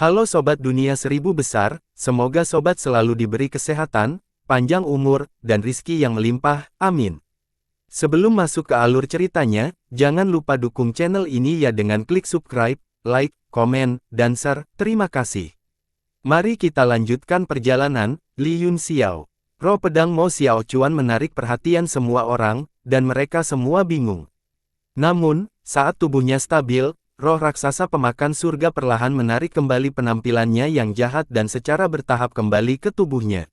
Halo Sobat Dunia Seribu Besar, semoga Sobat selalu diberi kesehatan, panjang umur, dan rizki yang melimpah, amin. Sebelum masuk ke alur ceritanya, jangan lupa dukung channel ini ya dengan klik subscribe, like, komen, dan share, terima kasih. Mari kita lanjutkan perjalanan, Li Yun Xiao. Roh pedang Mo Xiao Chuan menarik perhatian semua orang, dan mereka semua bingung. Namun, saat tubuhnya stabil, roh raksasa pemakan surga perlahan menarik kembali penampilannya yang jahat dan secara bertahap kembali ke tubuhnya.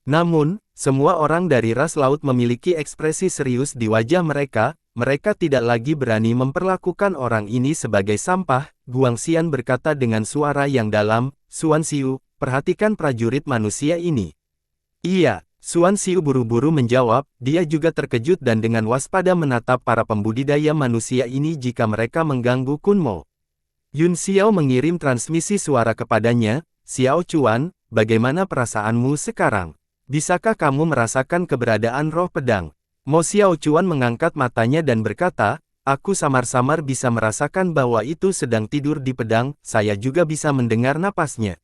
Namun, semua orang dari ras laut memiliki ekspresi serius di wajah mereka, mereka tidak lagi berani memperlakukan orang ini sebagai sampah. Guangxian berkata dengan suara yang dalam, Xuan Xiu, perhatikan prajurit manusia ini. Iya, Xuan Xiu buru-buru menjawab, dia juga terkejut dan dengan waspada menatap para pembudidaya manusia ini jika mereka mengganggu Kun Mo. Yun Xiao mengirim transmisi suara kepadanya, Xiao Chuan, bagaimana perasaanmu sekarang? Bisakah kamu merasakan keberadaan roh pedang? Mo Xiao Chuan mengangkat matanya dan berkata, aku samar-samar bisa merasakan bahwa itu sedang tidur di pedang, saya juga bisa mendengar napasnya.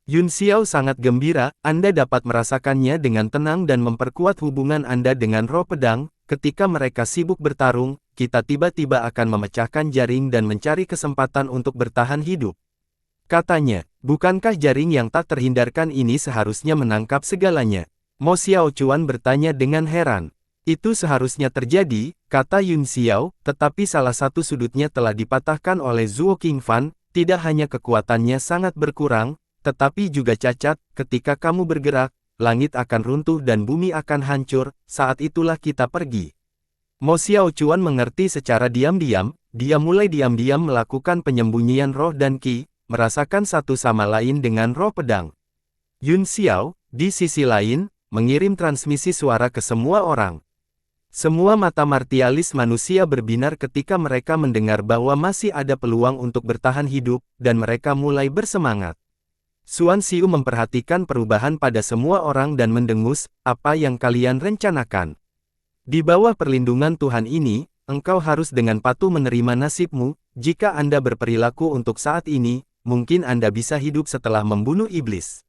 Yun Xiao sangat gembira, Anda dapat merasakannya dengan tenang dan memperkuat hubungan Anda dengan roh pedang. Ketika mereka sibuk bertarung, kita tiba-tiba akan memecahkan jaring dan mencari kesempatan untuk bertahan hidup. Katanya, bukankah jaring yang tak terhindarkan ini seharusnya menangkap segalanya? Mo Xiao Chuan bertanya dengan heran. Itu seharusnya terjadi, kata Yun Xiao, tetapi salah satu sudutnya telah dipatahkan oleh Zuo Qingfan, tidak hanya kekuatannya sangat berkurang, tetapi juga cacat. Ketika kamu bergerak, langit akan runtuh dan bumi akan hancur, saat itulah kita pergi. Mo Xiao Chuan mengerti secara diam-diam, dia mulai diam-diam melakukan penyembunyian roh dan qi, merasakan satu sama lain dengan roh pedang. Yun Xiao, di sisi lain, mengirim transmisi suara ke semua orang. Semua mata martialis manusia berbinar ketika mereka mendengar bahwa masih ada peluang untuk bertahan hidup, dan mereka mulai bersemangat. Xuan Xiu memperhatikan perubahan pada semua orang dan mendengus, apa yang kalian rencanakan? Di bawah perlindungan Tuhan ini, engkau harus dengan patuh menerima nasibmu. Jika Anda berperilaku untuk saat ini, mungkin Anda bisa hidup setelah membunuh iblis.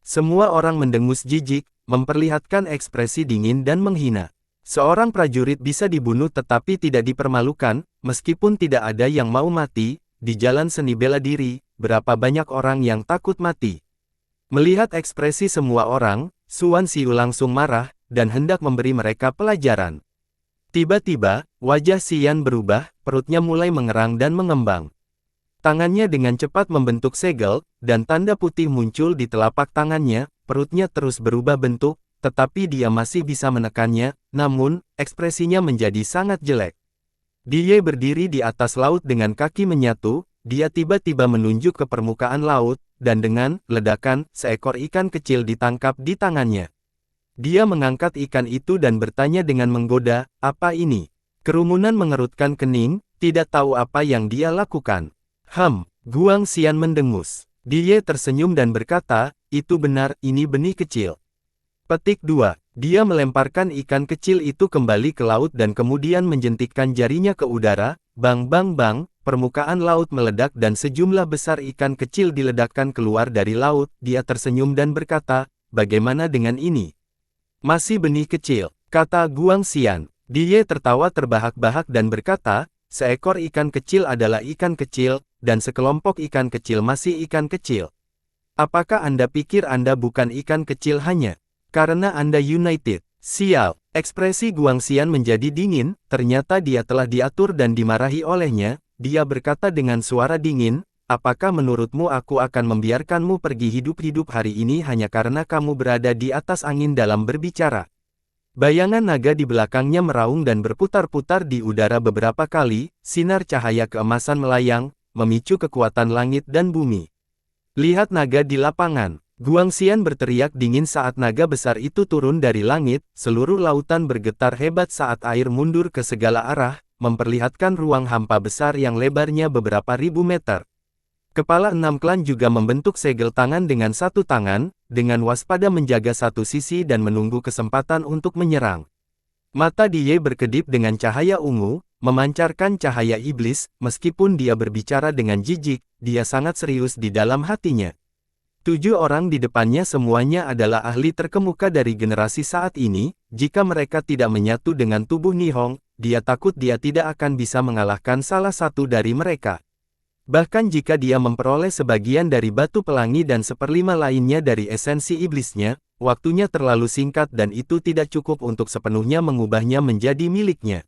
Semua orang mendengus jijik, memperlihatkan ekspresi dingin dan menghina. Seorang prajurit bisa dibunuh tetapi tidak dipermalukan, meskipun tidak ada yang mau mati. Di jalan seni bela diri, berapa banyak orang yang takut mati? Melihat ekspresi semua orang, Xuan Xiu langsung marah, dan hendak memberi mereka pelajaran. Tiba-tiba, wajah Xian berubah, perutnya mulai mengerang dan mengembang. Tangannya dengan cepat membentuk segel, dan tanda putih muncul di telapak tangannya, perutnya terus berubah bentuk, tetapi dia masih bisa menekannya, namun, ekspresinya menjadi sangat jelek. Dia berdiri di atas laut dengan kaki menyatu, dia tiba-tiba menunjuk ke permukaan laut, dan dengan ledakan, seekor ikan kecil ditangkap di tangannya. Dia mengangkat ikan itu dan bertanya dengan menggoda, apa ini? Kerumunan mengerutkan kening, tidak tahu apa yang dia lakukan. Guangxian mendengus. Dia tersenyum dan berkata, itu benar, ini benih kecil. Petik 2. Dia melemparkan ikan kecil itu kembali ke laut dan kemudian menjentikkan jarinya ke udara, bang bang bang, permukaan laut meledak dan sejumlah besar ikan kecil diledakkan keluar dari laut. Dia tersenyum dan berkata, bagaimana dengan ini? Masih benih kecil, kata Guangxian. Dia tertawa terbahak-bahak dan berkata, seekor ikan kecil adalah ikan kecil, dan sekelompok ikan kecil masih ikan kecil. Apakah Anda pikir Anda bukan ikan kecil hanya karena Anda United? Sial, ekspresi Guangxian menjadi dingin, ternyata dia telah diatur dan dimarahi olehnya. Dia berkata dengan suara dingin, apakah menurutmu aku akan membiarkanmu pergi hidup-hidup hari ini hanya karena kamu berada di atas angin dalam berbicara? Bayangan naga di belakangnya meraung dan berputar-putar di udara beberapa kali, sinar cahaya keemasan melayang, memicu kekuatan langit dan bumi. Lihat naga di lapangan. Guangxian berteriak dingin saat naga besar itu turun dari langit, seluruh lautan bergetar hebat saat air mundur ke segala arah, memperlihatkan ruang hampa besar yang lebarnya beberapa ribu meter. Kepala 6 klan juga membentuk segel tangan dengan satu tangan, dengan waspada menjaga satu sisi dan menunggu kesempatan untuk menyerang. Mata dia berkedip dengan cahaya ungu, memancarkan cahaya iblis. Meskipun dia berbicara dengan jijik, dia sangat serius di dalam hatinya. 7 orang di depannya semuanya adalah ahli terkemuka dari generasi saat ini. Jika mereka tidak menyatu dengan tubuh Nihong, dia takut dia tidak akan bisa mengalahkan salah satu dari mereka. Bahkan jika dia memperoleh sebagian dari batu pelangi dan 1/5 lainnya dari esensi iblisnya, waktunya terlalu singkat dan itu tidak cukup untuk sepenuhnya mengubahnya menjadi miliknya.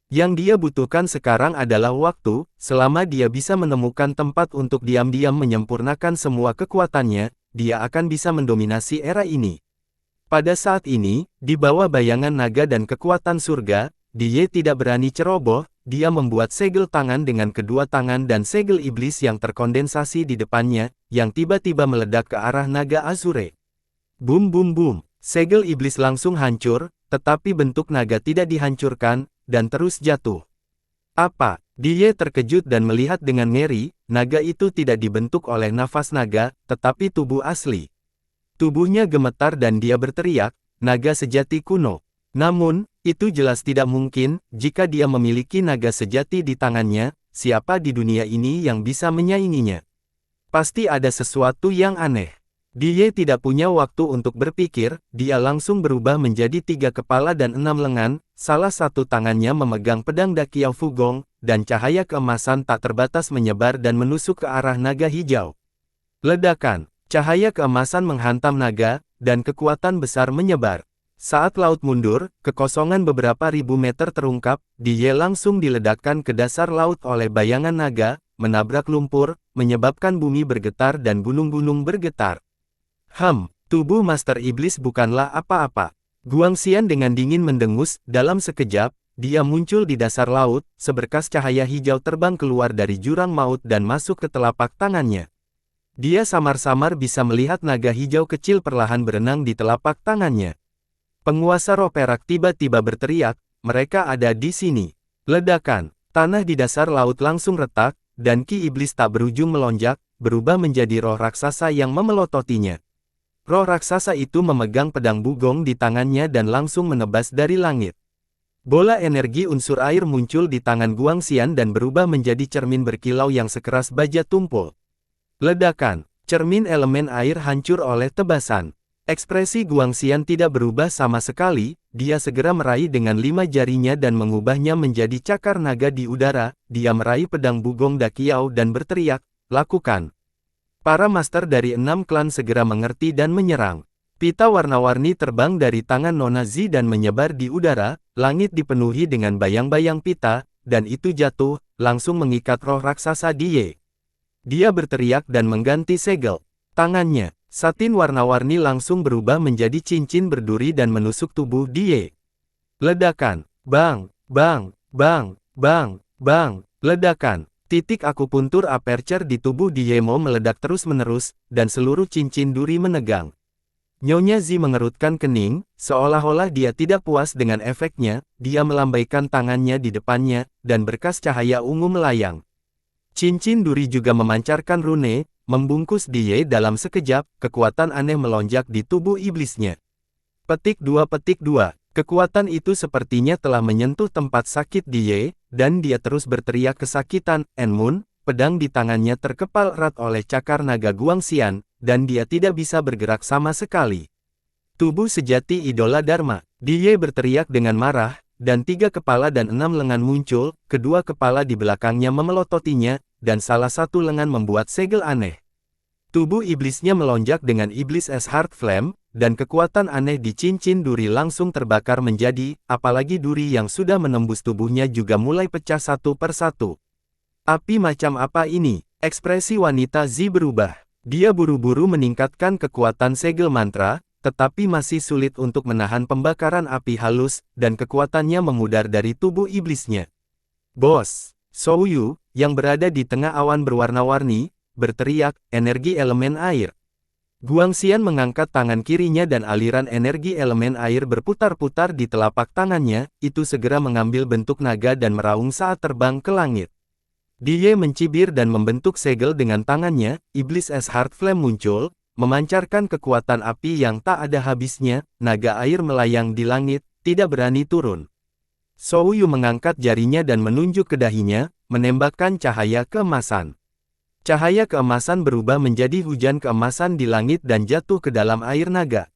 Yang dia butuhkan sekarang adalah waktu. Selama dia bisa menemukan tempat untuk diam-diam menyempurnakan semua kekuatannya, dia akan bisa mendominasi era ini. Pada saat ini, di bawah bayangan naga dan kekuatan surga, Dia tidak berani ceroboh. Dia membuat segel tangan dengan kedua tangan dan segel iblis yang terkondensasi di depannya, yang tiba-tiba meledak ke arah naga Azure. Bum bum bum, segel iblis langsung hancur, tetapi bentuk naga tidak dihancurkan, dan terus jatuh. Apa? Dia terkejut dan melihat dengan ngeri, naga itu tidak dibentuk oleh nafas naga, tetapi tubuh asli. Tubuhnya gemetar dan dia berteriak, naga sejati kuno. Namun, itu jelas tidak mungkin. Jika dia memiliki naga sejati di tangannya, siapa di dunia ini yang bisa menyainginya? Pasti ada sesuatu yang aneh. Dia tidak punya waktu untuk berpikir, dia langsung berubah menjadi 3 kepala dan 6 lengan, salah satu tangannya memegang pedang Dakiao Fugong, dan cahaya keemasan tak terbatas menyebar dan menusuk ke arah naga hijau. Ledakan, cahaya keemasan menghantam naga, dan kekuatan besar menyebar. Saat laut mundur, kekosongan beberapa ribu meter terungkap, dia langsung diledakkan ke dasar laut oleh bayangan naga, menabrak lumpur, menyebabkan bumi bergetar dan gunung-gunung bergetar. Tubuh Master Iblis bukanlah apa-apa. Guangxian dengan dingin mendengus. Dalam sekejap, dia muncul di dasar laut, seberkas cahaya hijau terbang keluar dari jurang maut dan masuk ke telapak tangannya. Dia samar-samar bisa melihat naga hijau kecil perlahan berenang di telapak tangannya. Penguasa roh perak tiba-tiba berteriak, mereka ada di sini. Ledakan, tanah di dasar laut langsung retak, dan ki iblis tak berujung melonjak, berubah menjadi roh raksasa yang memelototinya. Roh raksasa itu memegang pedang bugong di tangannya dan langsung menebas dari langit. Bola energi unsur air muncul di tangan Guangxian dan berubah menjadi cermin berkilau yang sekeras baja tumpul. Ledakan, cermin elemen air hancur oleh tebasan. Ekspresi Guangxian tidak berubah sama sekali, dia segera meraih dengan 5 jarinya dan mengubahnya menjadi cakar naga di udara. Dia meraih pedang bugong Dakiao dan berteriak, lakukan. Para master dari 6 klan segera mengerti dan menyerang. Pita warna-warni terbang dari tangan Nona Zi dan menyebar di udara, langit dipenuhi dengan bayang-bayang pita, dan itu jatuh, langsung mengikat roh raksasa Die. Dia berteriak dan mengganti segel. Tangannya, satin warna-warni langsung berubah menjadi cincin berduri dan menusuk tubuh Die. Ledakan, bang, bang, bang, bang, bang, ledakan. Titik akupuntur aperture di tubuh Diemo meledak terus-menerus, dan seluruh cincin duri menegang. Nyonya Zi mengerutkan kening, seolah-olah dia tidak puas dengan efeknya. Dia melambaikan tangannya di depannya, dan berkas cahaya ungu melayang. Cincin duri juga memancarkan rune, membungkus Die dalam sekejap. Kekuatan aneh melonjak di tubuh iblisnya. Petik 2. Kekuatan itu sepertinya telah menyentuh tempat sakit Die, dan dia terus berteriak kesakitan. Enmun, pedang di tangannya terkepal erat oleh cakar naga Guangxian, dan dia tidak bisa bergerak sama sekali. Tubuh sejati idola Dharma. Die berteriak dengan marah, dan 3 kepala dan 6 lengan muncul, kedua kepala di belakangnya memelototinya, dan salah satu lengan membuat segel aneh. Tubuh iblisnya melonjak dengan iblis es Heart Flame, dan kekuatan aneh di cincin duri langsung terbakar menjadi, apalagi duri yang sudah menembus tubuhnya juga mulai pecah satu persatu. Api macam apa ini? Ekspresi wanita Zi berubah. Dia buru-buru meningkatkan kekuatan segel mantra, tetapi masih sulit untuk menahan pembakaran api halus, dan kekuatannya memudar dari tubuh iblisnya. Bos, Souyu, yang berada di tengah awan berwarna-warni, berteriak, energi elemen air. Guangxian mengangkat tangan kirinya dan aliran energi elemen air berputar-putar di telapak tangannya, itu segera mengambil bentuk naga dan meraung saat terbang ke langit. Die mencibir dan membentuk segel dengan tangannya, iblis es Heart Flame muncul, memancarkan kekuatan api yang tak ada habisnya, naga air melayang di langit, tidak berani turun. Zhou Yu mengangkat jarinya dan menunjuk ke dahinya, menembakkan cahaya keemasan. Cahaya keemasan berubah menjadi hujan keemasan di langit dan jatuh ke dalam air naga.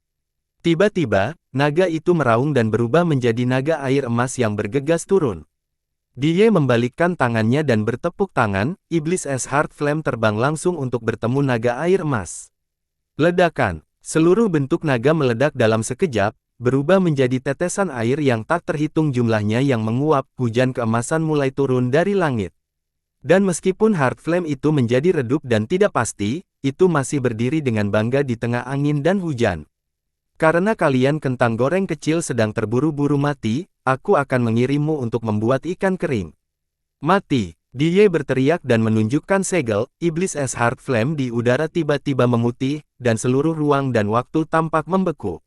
Tiba-tiba, naga itu meraung dan berubah menjadi naga air emas yang bergegas turun. Dia membalikkan tangannya dan bertepuk tangan, iblis es Heart Flame terbang langsung untuk bertemu naga air emas. Ledakan. Seluruh bentuk naga meledak dalam sekejap, berubah menjadi tetesan air yang tak terhitung jumlahnya yang menguap, hujan keemasan mulai turun dari langit. Dan meskipun Heart Flame itu menjadi redup dan tidak pasti, itu masih berdiri dengan bangga di tengah angin dan hujan. Karena kalian kentang goreng kecil sedang terburu-buru mati, aku akan mengirimmu untuk membuat ikan kering. Mati! Dia berteriak dan menunjukkan segel, iblis es Heart Flame di udara tiba-tiba memutih, dan seluruh ruang dan waktu tampak membeku.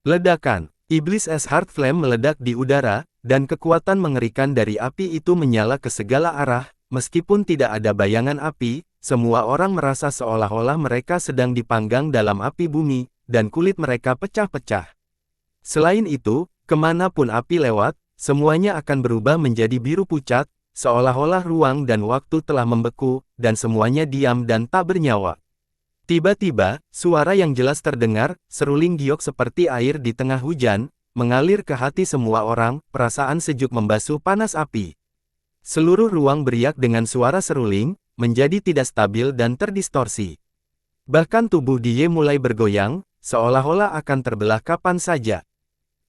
Ledakan. Iblis es Heart Flame meledak di udara, dan kekuatan mengerikan dari api itu menyala ke segala arah. Meskipun tidak ada bayangan api, semua orang merasa seolah-olah mereka sedang dipanggang dalam api bumi, dan kulit mereka pecah-pecah. Selain itu, kemanapun api lewat, semuanya akan berubah menjadi biru pucat, seolah-olah ruang dan waktu telah membeku, dan semuanya diam dan tak bernyawa. Tiba-tiba, suara yang jelas terdengar, seruling giok seperti air di tengah hujan, mengalir ke hati semua orang, perasaan sejuk membasuh panas api. Seluruh ruang beriak dengan suara seruling, menjadi tidak stabil dan terdistorsi. Bahkan tubuh dia mulai bergoyang, seolah-olah akan terbelah kapan saja.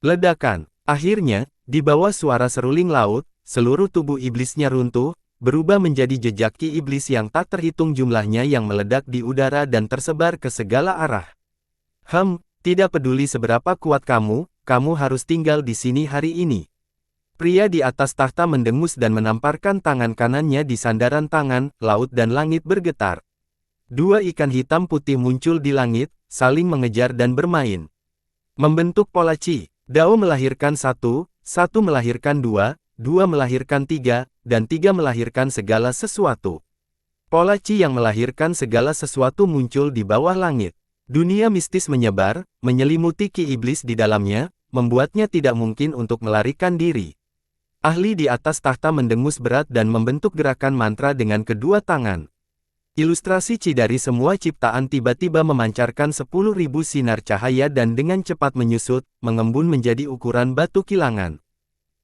Ledakan. Akhirnya, di bawah suara seruling laut, seluruh tubuh iblisnya runtuh, berubah menjadi jejak ki iblis yang tak terhitung jumlahnya yang meledak di udara dan tersebar ke segala arah. Tidak peduli seberapa kuat kamu harus tinggal di sini hari ini. Pria di atas tahta mendengus dan menamparkan tangan kanannya di sandaran tangan, laut dan langit bergetar. Dua ikan hitam putih muncul di langit, saling mengejar dan bermain. Membentuk pola Qi, Dao melahirkan satu melahirkan dua melahirkan tiga, dan tiga melahirkan segala sesuatu. Pola Qi yang melahirkan segala sesuatu muncul di bawah langit. Dunia mistis menyebar, menyelimuti ki iblis di dalamnya, membuatnya tidak mungkin untuk melarikan diri. Ahli di atas tahta mendengus berat dan membentuk gerakan mantra dengan kedua tangan. Ilustrasi Qi dari semua ciptaan tiba-tiba memancarkan 10.000 sinar cahaya dan dengan cepat menyusut, mengembun menjadi ukuran batu kilangan.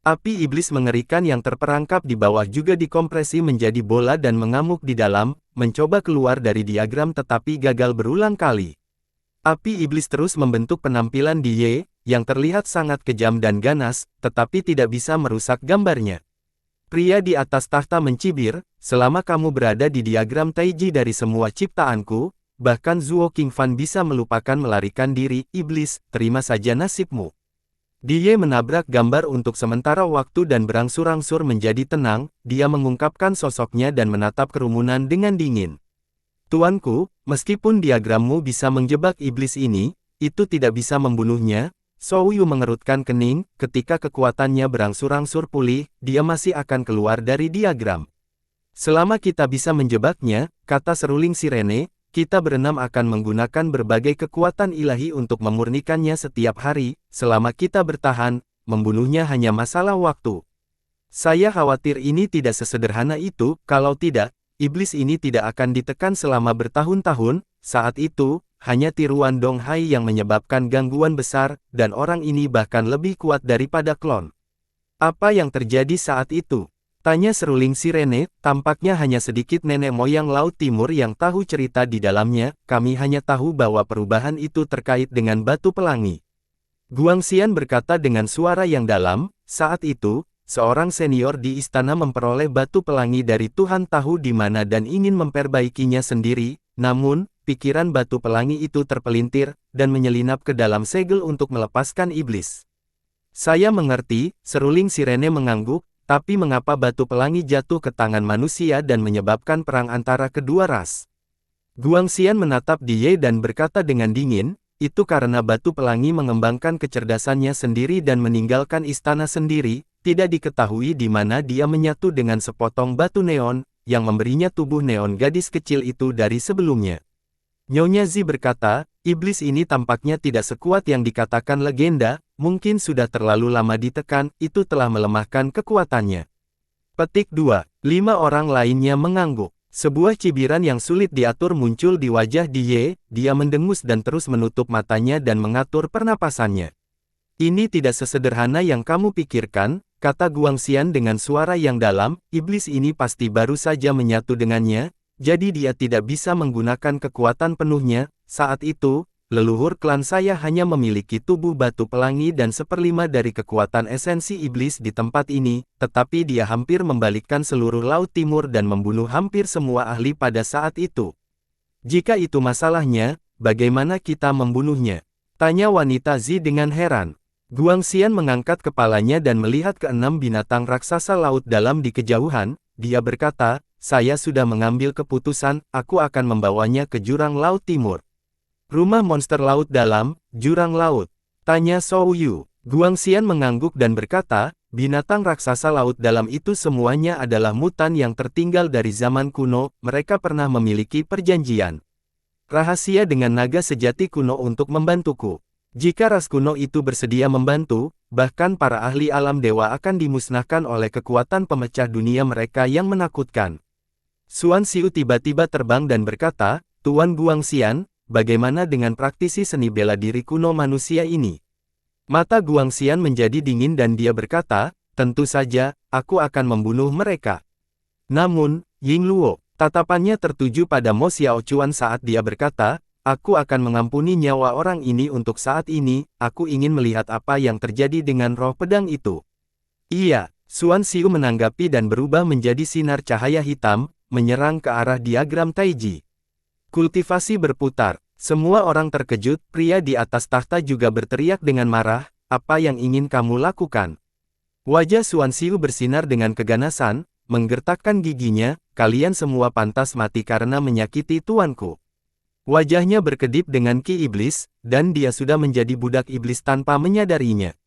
Api iblis mengerikan yang terperangkap di bawah juga dikompresi menjadi bola dan mengamuk di dalam, mencoba keluar dari diagram tetapi gagal berulang kali. Api iblis terus membentuk penampilan Ye, yang terlihat sangat kejam dan ganas, tetapi tidak bisa merusak gambarnya. Pria di atas tahta mencibir, selama kamu berada di diagram Taiji dari semua ciptaanku, bahkan Zuo Qingfan bisa melupakan melarikan diri, iblis, terima saja nasibmu. Dia menabrak gambar untuk sementara waktu dan berangsur-angsur menjadi tenang, dia mengungkapkan sosoknya dan menatap kerumunan dengan dingin. Tuanku, meskipun diagrammu bisa menjebak iblis ini, itu tidak bisa membunuhnya. Zhou Yu mengerutkan kening, ketika kekuatannya berangsur-angsur pulih, dia masih akan keluar dari diagram. Selama kita bisa menjebaknya, kata seruling sirene, kita berenam akan menggunakan berbagai kekuatan ilahi untuk memurnikannya setiap hari, selama kita bertahan, membunuhnya hanya masalah waktu. Saya khawatir ini tidak sesederhana itu, kalau tidak, iblis ini tidak akan ditekan selama bertahun-tahun, saat itu, hanya tiruan Dong Hai yang menyebabkan gangguan besar, dan orang ini bahkan lebih kuat daripada klon. Apa yang terjadi saat itu? Tanya seruling sirene, tampaknya hanya sedikit nenek moyang Laut Timur yang tahu cerita di dalamnya, kami hanya tahu bahwa perubahan itu terkait dengan batu pelangi. Guangxian berkata dengan suara yang dalam, saat itu, seorang senior di istana memperoleh batu pelangi dari Tuhan tahu di mana dan ingin memperbaikinya sendiri, namun, pikiran batu pelangi itu terpelintir, dan menyelinap ke dalam segel untuk melepaskan iblis. Saya mengerti, seruling sirene mengangguk, tapi mengapa batu pelangi jatuh ke tangan manusia dan menyebabkan perang antara kedua ras? Guangxian menatap Ye dan berkata dengan dingin, itu karena batu pelangi mengembangkan kecerdasannya sendiri dan meninggalkan istana sendiri, tidak diketahui di mana dia menyatu dengan sepotong batu neon, yang memberinya tubuh neon gadis kecil itu dari sebelumnya. Nyonya Zi berkata, Iblis ini tampaknya tidak sekuat yang dikatakan legenda, mungkin sudah terlalu lama ditekan, itu telah melemahkan kekuatannya. Petik 2. 5 orang lainnya mengangguk. Sebuah cibiran yang sulit diatur muncul di wajah dia mendengus dan terus menutup matanya dan mengatur pernapasannya. Ini tidak sesederhana yang kamu pikirkan, kata Guangxian dengan suara yang dalam, iblis ini pasti baru saja menyatu dengannya, jadi dia tidak bisa menggunakan kekuatan penuhnya. Saat itu, leluhur klan saya hanya memiliki tubuh batu pelangi dan 1/5 dari kekuatan esensi iblis di tempat ini, tetapi dia hampir membalikkan seluruh Laut Timur dan membunuh hampir semua ahli pada saat itu. Jika itu masalahnya, bagaimana kita membunuhnya? Tanya wanita Zi dengan heran. Guangxian mengangkat kepalanya dan melihat ke-6 binatang raksasa laut dalam di kejauhan, dia berkata, saya sudah mengambil keputusan, aku akan membawanya ke jurang Laut Timur. Rumah monster laut dalam, jurang laut. Tanya Zhou Yu. Guangxian mengangguk dan berkata, binatang raksasa laut dalam itu semuanya adalah mutan yang tertinggal dari zaman kuno, mereka pernah memiliki perjanjian rahasia dengan naga sejati kuno untuk membantuku. Jika ras kuno itu bersedia membantu, bahkan para ahli alam dewa akan dimusnahkan oleh kekuatan pemecah dunia mereka yang menakutkan. Xuan Xiu tiba-tiba terbang dan berkata, Tuan Guangxian, bagaimana dengan praktisi seni bela diri kuno manusia ini? Mata Guangxian menjadi dingin dan dia berkata, tentu saja, aku akan membunuh mereka. Namun, Ying Luo, tatapannya tertuju pada Mo Xiaochuan saat dia berkata, aku akan mengampuni nyawa orang ini untuk saat ini, aku ingin melihat apa yang terjadi dengan roh pedang itu. Iya, Xuan Xiu menanggapi dan berubah menjadi sinar cahaya hitam, menyerang ke arah diagram Taiji. Kultivasi berputar. Semua orang terkejut, pria di atas tahta juga berteriak dengan marah, apa yang ingin kamu lakukan? Wajah Xuan Xiu bersinar dengan keganasan, menggertakkan giginya, kalian semua pantas mati karena menyakiti tuanku. Wajahnya berkedip dengan ki iblis, dan dia sudah menjadi budak iblis tanpa menyadarinya.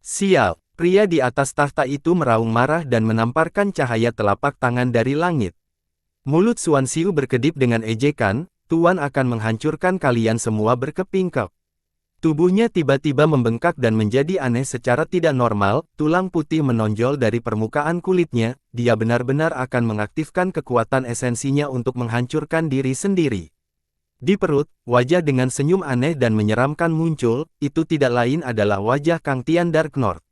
Sial, pria di atas tahta itu meraung marah dan menamparkan cahaya telapak tangan dari langit. Mulut Xuan Xiu berkedip dengan ejekan, Tuan akan menghancurkan kalian semua berkeping-kep. Tubuhnya tiba-tiba membengkak dan menjadi aneh secara tidak normal, tulang putih menonjol dari permukaan kulitnya, dia benar-benar akan mengaktifkan kekuatan esensinya untuk menghancurkan diri sendiri. Di perut, wajah dengan senyum aneh dan menyeramkan muncul, itu tidak lain adalah wajah Kang Tian Dark North.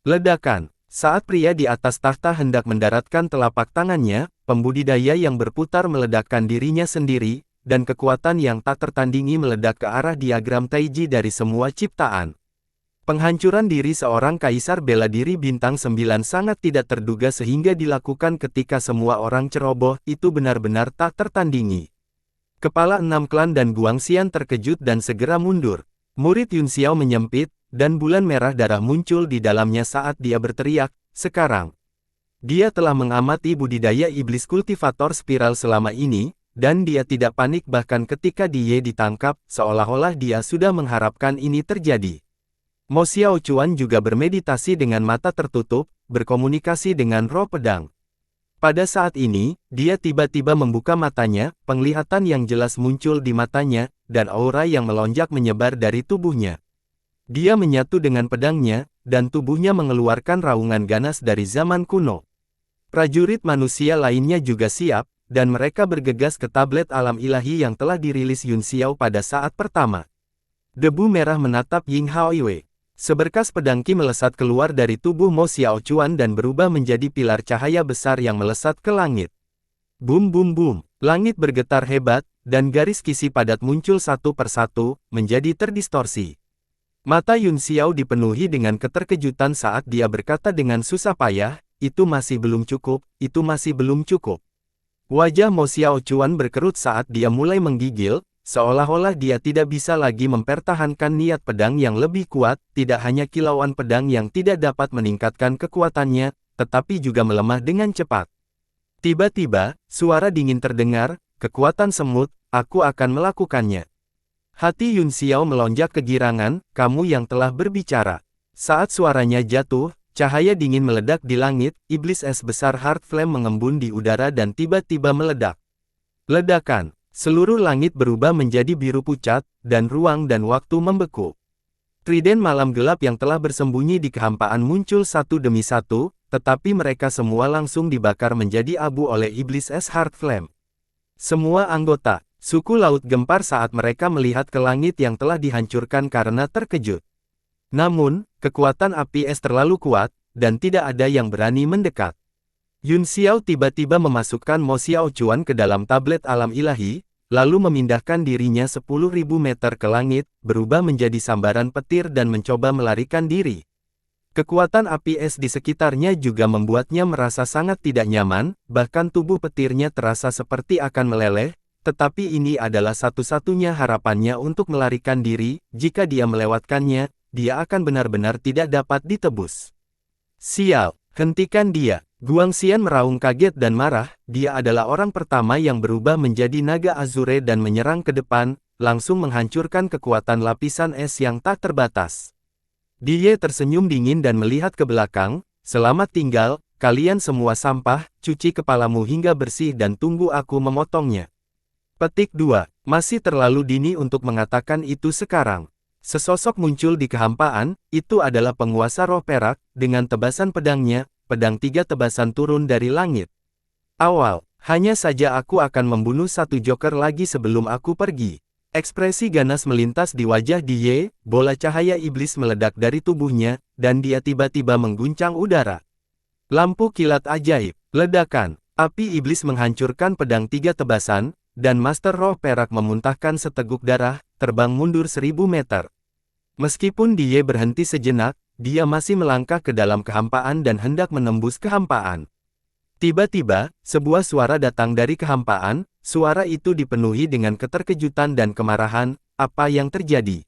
Ledakan. Saat pria di atas tahta hendak mendaratkan telapak tangannya, pembudidaya yang berputar meledakkan dirinya sendiri, dan kekuatan yang tak tertandingi meledak ke arah diagram Taiji dari semua ciptaan. Penghancuran diri seorang kaisar bela diri bintang 9 sangat tidak terduga sehingga dilakukan ketika semua orang ceroboh, itu benar-benar tak tertandingi. Kepala 6 klan dan Guangxian terkejut dan segera mundur. Murid Yun Xiao menyempit, dan bulan merah darah muncul di dalamnya saat dia berteriak, sekarang. Dia telah mengamati budidaya iblis kultivator spiral selama ini, dan dia tidak panik bahkan ketika dia ditangkap, seolah-olah dia sudah mengharapkan ini terjadi. Mo Xiaochuan juga bermeditasi dengan mata tertutup, berkomunikasi dengan roh pedang. Pada saat ini, dia tiba-tiba membuka matanya, penglihatan yang jelas muncul di matanya, dan aura yang melonjak menyebar dari tubuhnya. Dia menyatu dengan pedangnya, dan tubuhnya mengeluarkan raungan ganas dari zaman kuno. Prajurit manusia lainnya juga siap, dan mereka bergegas ke tablet alam ilahi yang telah dirilis Yun Xiao pada saat pertama. Debu merah menatap Ying Haoiwei. Seberkas pedang Qi melesat keluar dari tubuh Mo Xiaochuan dan berubah menjadi pilar cahaya besar yang melesat ke langit. Bum bum bum, langit bergetar hebat, dan garis kisi padat muncul satu persatu, menjadi terdistorsi. Mata Yun Xiao dipenuhi dengan keterkejutan saat dia berkata dengan susah payah, itu masih belum cukup, itu masih belum cukup. Wajah Mo Xiaochuan berkerut saat dia mulai menggigil, seolah-olah dia tidak bisa lagi mempertahankan niat pedang yang lebih kuat, tidak hanya kilauan pedang yang tidak dapat meningkatkan kekuatannya, tetapi juga melemah dengan cepat. Tiba-tiba, suara dingin terdengar, kekuatan semut, aku akan melakukannya. Hati Yun Xiao melonjak kegirangan, kamu yang telah berbicara. Saat suaranya jatuh, cahaya dingin meledak di langit, iblis es besar Heart Flame mengembun di udara dan tiba-tiba meledak. Ledakan. Seluruh langit berubah menjadi biru pucat, dan ruang dan waktu membeku. Trident malam gelap yang telah bersembunyi di kehampaan muncul satu demi satu, tetapi mereka semua langsung dibakar menjadi abu oleh iblis es Heart Flame. Semua anggota suku laut gempar saat mereka melihat ke langit yang telah dihancurkan karena terkejut. Namun, kekuatan api es terlalu kuat, dan tidak ada yang berani mendekat. Yun Xiao tiba-tiba memasukkan Mo Xiao Chuan ke dalam tablet alam ilahi, lalu memindahkan dirinya 10.000 meter ke langit, berubah menjadi sambaran petir dan mencoba melarikan diri. Kekuatan api es di sekitarnya juga membuatnya merasa sangat tidak nyaman, bahkan tubuh petirnya terasa seperti akan meleleh, tetapi ini adalah satu-satunya harapannya untuk melarikan diri. Jika dia melewatkannya, dia akan benar-benar tidak dapat ditebus. Sial, hentikan dia. Guangxian meraung kaget dan marah. Dia adalah orang pertama yang berubah menjadi naga azure dan menyerang ke depan, langsung menghancurkan kekuatan lapisan es yang tak terbatas. Dia tersenyum dingin dan melihat ke belakang. Selamat tinggal, kalian semua sampah, cuci kepalamu hingga bersih dan tunggu aku memotongnya. Petik 2. Masih terlalu dini untuk mengatakan itu sekarang. Sesosok muncul di kehampaan, itu adalah penguasa roh perak, dengan tebasan pedangnya. Pedang 3 tebasan turun dari langit. Awal, hanya saja aku akan membunuh satu joker lagi sebelum aku pergi. Ekspresi ganas melintas di wajah Dia, bola cahaya iblis meledak dari tubuhnya, dan dia tiba-tiba mengguncang udara. Lampu kilat ajaib, ledakan, api iblis menghancurkan pedang 3 tebasan, dan Master Roh Perak memuntahkan seteguk darah, terbang mundur 1000 meter. Meskipun Dia berhenti sejenak, dia masih melangkah ke dalam kehampaan dan hendak menembus kehampaan. Tiba-tiba, sebuah suara datang dari kehampaan. Suara itu dipenuhi dengan keterkejutan dan kemarahan. Apa yang terjadi?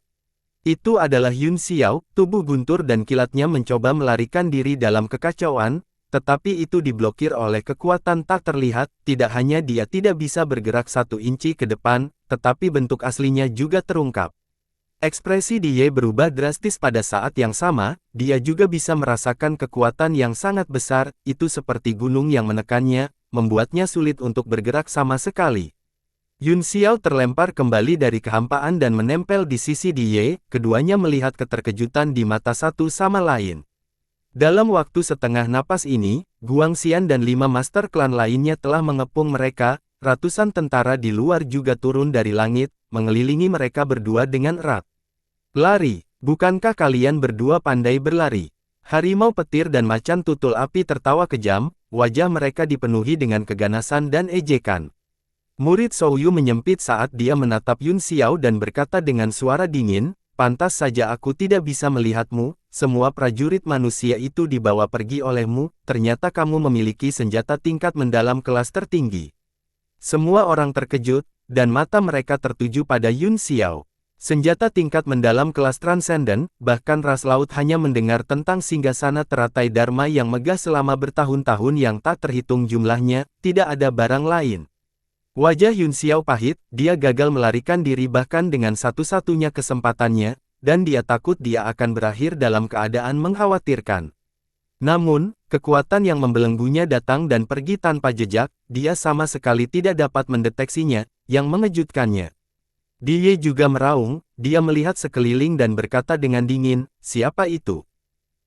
Itu adalah Yun Xiao, tubuh guntur dan kilatnya mencoba melarikan diri dalam kekacauan, tetapi itu diblokir oleh kekuatan tak terlihat. Tidak hanya dia tidak bisa bergerak 1 inci ke depan, tetapi bentuk aslinya juga terungkap. Ekspresi Dia berubah drastis pada saat yang sama. Dia juga bisa merasakan kekuatan yang sangat besar, itu seperti gunung yang menekannya, membuatnya sulit untuk bergerak sama sekali. Yun Xiao terlempar kembali dari kehampaan dan menempel di sisi Dia, keduanya melihat keterkejutan di mata satu sama lain. Dalam waktu setengah napas ini, Guangxian dan 5 master klan lainnya telah mengepung mereka. Ratusan tentara di luar juga turun dari langit, mengelilingi mereka berdua dengan erat. Lari, bukankah kalian berdua pandai berlari? Harimau petir dan macan tutul api tertawa kejam, wajah mereka dipenuhi dengan keganasan dan ejekan. Murid Souyu menyempit saat dia menatap Yun Xiao dan berkata dengan suara dingin, pantas saja aku tidak bisa melihatmu, semua prajurit manusia itu dibawa pergi olehmu, ternyata kamu memiliki senjata tingkat mendalam kelas tertinggi. Semua orang terkejut, dan mata mereka tertuju pada Yun Xiao. Senjata tingkat mendalam kelas transenden, bahkan ras laut hanya mendengar tentang singgasana teratai Dharma yang megah selama bertahun-tahun yang tak terhitung jumlahnya, tidak ada barang lain. Wajah Yun Xiao pahit, dia gagal melarikan diri bahkan dengan satu-satunya kesempatannya, dan dia takut dia akan berakhir dalam keadaan mengkhawatirkan. Namun, kekuatan yang membelenggunya datang dan pergi tanpa jejak, dia sama sekali tidak dapat mendeteksinya, yang mengejutkannya. Dia juga meraung, dia melihat sekeliling dan berkata dengan dingin, siapa itu?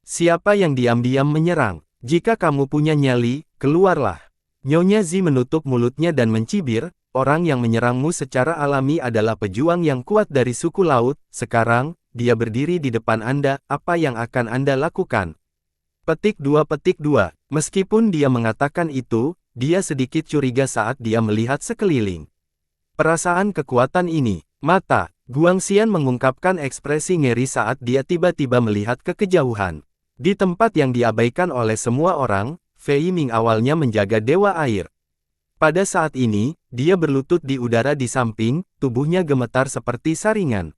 Siapa yang diam-diam menyerang? Jika kamu punya nyali, keluarlah. Nyonya Zi menutup mulutnya dan mencibir, orang yang menyerangmu secara alami adalah pejuang yang kuat dari suku laut, sekarang, dia berdiri di depan Anda, apa yang akan Anda lakukan? Petik 2. Meskipun dia mengatakan itu, dia sedikit curiga saat dia melihat sekeliling. Perasaan kekuatan ini, mata, Guangxian mengungkapkan ekspresi ngeri saat dia tiba-tiba melihat ke kejauhan. Di tempat yang diabaikan oleh semua orang, Fei Ming awalnya menjaga Dewa Air. Pada saat ini, dia berlutut di udara di samping, tubuhnya gemetar seperti saringan.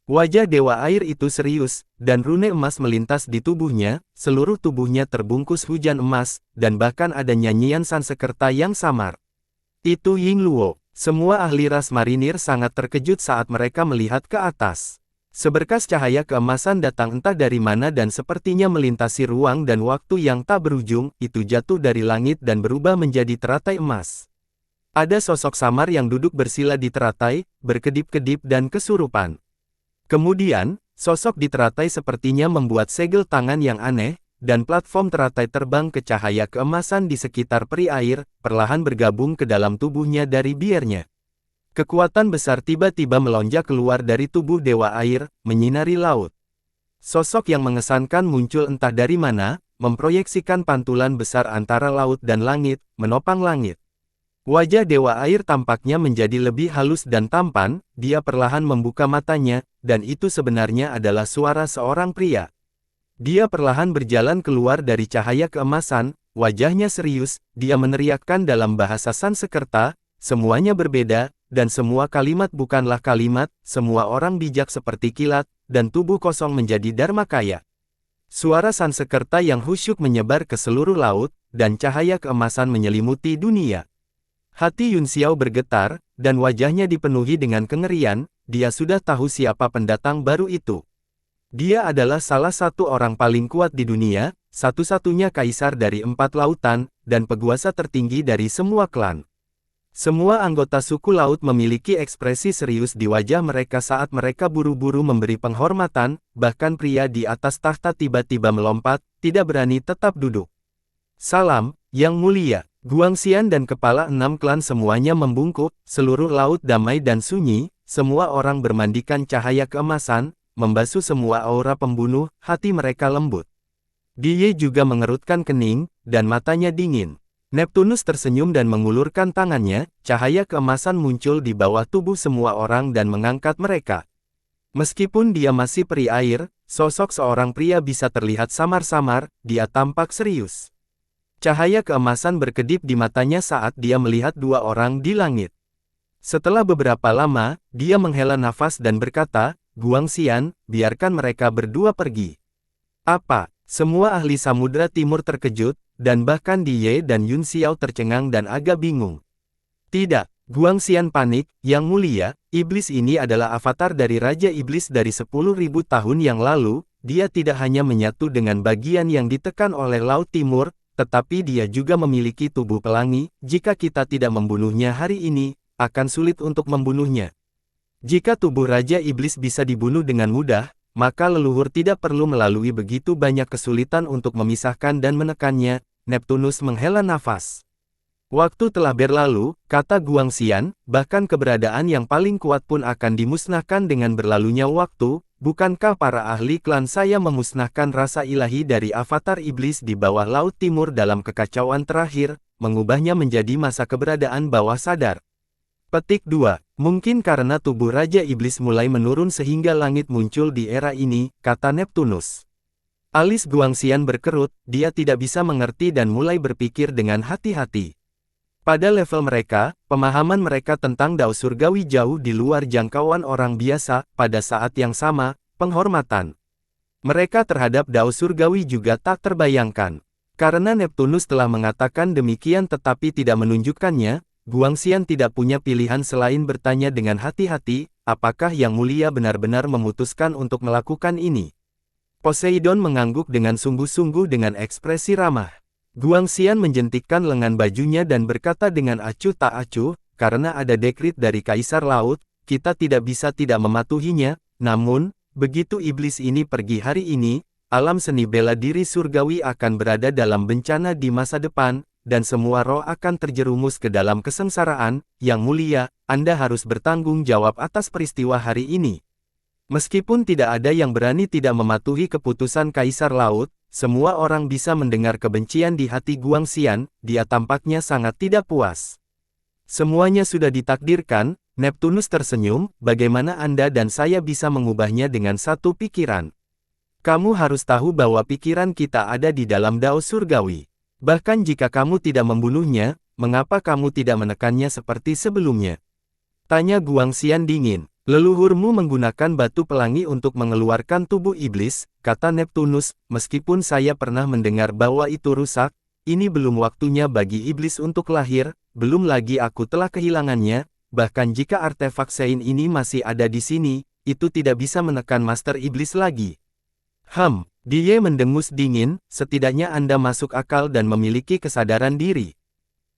Wajah Dewa Air itu serius, dan rune emas melintas di tubuhnya, seluruh tubuhnya terbungkus hujan emas, dan bahkan ada nyanyian Sansekerta yang samar. Itu Ying Luo. Semua ahli ras marinir sangat terkejut saat mereka melihat ke atas. Seberkas cahaya keemasan datang entah dari mana dan sepertinya melintasi ruang dan waktu yang tak berujung, itu jatuh dari langit dan berubah menjadi teratai emas. Ada sosok samar yang duduk bersila di teratai, berkedip-kedip dan kesurupan. Kemudian, sosok di teratai sepertinya membuat segel tangan yang aneh, dan platform teratai terbang ke cahaya keemasan di sekitar peri air, perlahan bergabung ke dalam tubuhnya dari biarnya. Kekuatan besar tiba-tiba melonjak keluar dari tubuh Dewa Air, menyinari laut. Sosok yang mengesankan muncul entah dari mana, memproyeksikan pantulan besar antara laut dan langit, menopang langit. Wajah Dewa Air tampaknya menjadi lebih halus dan tampan, dia perlahan membuka matanya, dan itu sebenarnya adalah suara seorang pria. Dia perlahan berjalan keluar dari cahaya keemasan, wajahnya serius, dia meneriakkan dalam bahasa Sanskerta, semuanya berbeda, dan semua kalimat bukanlah kalimat, semua orang bijak seperti kilat, dan tubuh kosong menjadi dharmakaya. Suara Sanskerta yang khusyuk menyebar ke seluruh laut, dan cahaya keemasan menyelimuti dunia. Hati Yun Xiao bergetar, dan wajahnya dipenuhi dengan kengerian, dia sudah tahu siapa pendatang baru itu. Dia adalah salah satu orang paling kuat di dunia, satu-satunya kaisar dari 4 lautan, dan penguasa tertinggi dari semua klan. Semua anggota suku laut memiliki ekspresi serius di wajah mereka saat mereka buru-buru memberi penghormatan, bahkan pria di atas tahta tiba-tiba melompat, tidak berani tetap duduk. Salam, Yang Mulia. Guangxian dan kepala 6 klan semuanya membungkuk, seluruh laut damai dan sunyi, semua orang bermandikan cahaya keemasan, membasuh semua aura pembunuh, hati mereka lembut. Dia juga mengerutkan kening, dan matanya dingin. Neptunus tersenyum dan mengulurkan tangannya, cahaya keemasan muncul di bawah tubuh semua orang dan mengangkat mereka. Meskipun dia masih peri air, sosok seorang pria bisa terlihat samar-samar, dia tampak serius. Cahaya keemasan berkedip di matanya saat dia melihat 2 orang di langit. Setelah beberapa lama, dia menghela nafas dan berkata, Guangxian, biarkan mereka berdua pergi. Apa? Semua ahli Samudra Timur terkejut, dan bahkan Ye dan Yun Xiao tercengang dan agak bingung. Tidak, Guangxian panik, Yang Mulia, iblis ini adalah avatar dari Raja Iblis dari 10.000 tahun yang lalu, dia tidak hanya menyatu dengan bagian yang ditekan oleh Laut Timur, tetapi dia juga memiliki tubuh pelangi, jika kita tidak membunuhnya hari ini, akan sulit untuk membunuhnya. Jika tubuh Raja Iblis bisa dibunuh dengan mudah, maka leluhur tidak perlu melalui begitu banyak kesulitan untuk memisahkan dan menekannya. Neptunus menghela nafas. Waktu telah berlalu, kata Guangxian, bahkan keberadaan yang paling kuat pun akan dimusnahkan dengan berlalunya waktu. Bukankah para ahli klan saya memusnahkan rasa ilahi dari avatar iblis di bawah Laut Timur dalam kekacauan terakhir, mengubahnya menjadi masa keberadaan bawah sadar? Petik 2. Mungkin karena tubuh Raja Iblis mulai menurun sehingga langit muncul di era ini, kata Neptunus. Alis Guangxian berkerut, dia tidak bisa mengerti dan mulai berpikir dengan hati-hati. Pada level mereka, pemahaman mereka tentang Dao Surgawi jauh di luar jangkauan orang biasa. Pada saat yang sama, penghormatan mereka terhadap Dao Surgawi juga tak terbayangkan. Karena Neptunus telah mengatakan demikian tetapi tidak menunjukkannya, Guangxian tidak punya pilihan selain bertanya dengan hati-hati, apakah Yang Mulia benar-benar memutuskan untuk melakukan ini? Poseidon mengangguk dengan sungguh-sungguh dengan ekspresi ramah. Guangxian menjentikkan lengan bajunya dan berkata dengan acuh tak acuh, karena ada dekrit dari Kaisar Laut, kita tidak bisa tidak mematuhinya, namun, begitu iblis ini pergi hari ini, alam seni bela diri surgawi akan berada dalam bencana di masa depan, dan semua roh akan terjerumus ke dalam kesengsaraan. Yang Mulia, Anda harus bertanggung jawab atas peristiwa hari ini. Meskipun tidak ada yang berani tidak mematuhi keputusan Kaisar Laut, semua orang bisa mendengar kebencian di hati Guangxian, dia tampaknya sangat tidak puas. Semuanya sudah ditakdirkan, Neptunus tersenyum, bagaimana Anda dan saya bisa mengubahnya dengan satu pikiran? Kamu harus tahu bahwa pikiran kita ada di dalam Dao Surgawi. Bahkan jika kamu tidak membunuhnya, mengapa kamu tidak menekannya seperti sebelumnya? Tanya Guangxian dingin. Leluhurmu menggunakan batu pelangi untuk mengeluarkan tubuh iblis, kata Neptunus, meskipun saya pernah mendengar bahwa itu rusak, ini belum waktunya bagi iblis untuk lahir, belum lagi aku telah kehilangannya, bahkan jika artefak Sein ini masih ada di sini, itu tidak bisa menekan Master Iblis lagi. Dia mendengus dingin, setidaknya Anda masuk akal dan memiliki kesadaran diri.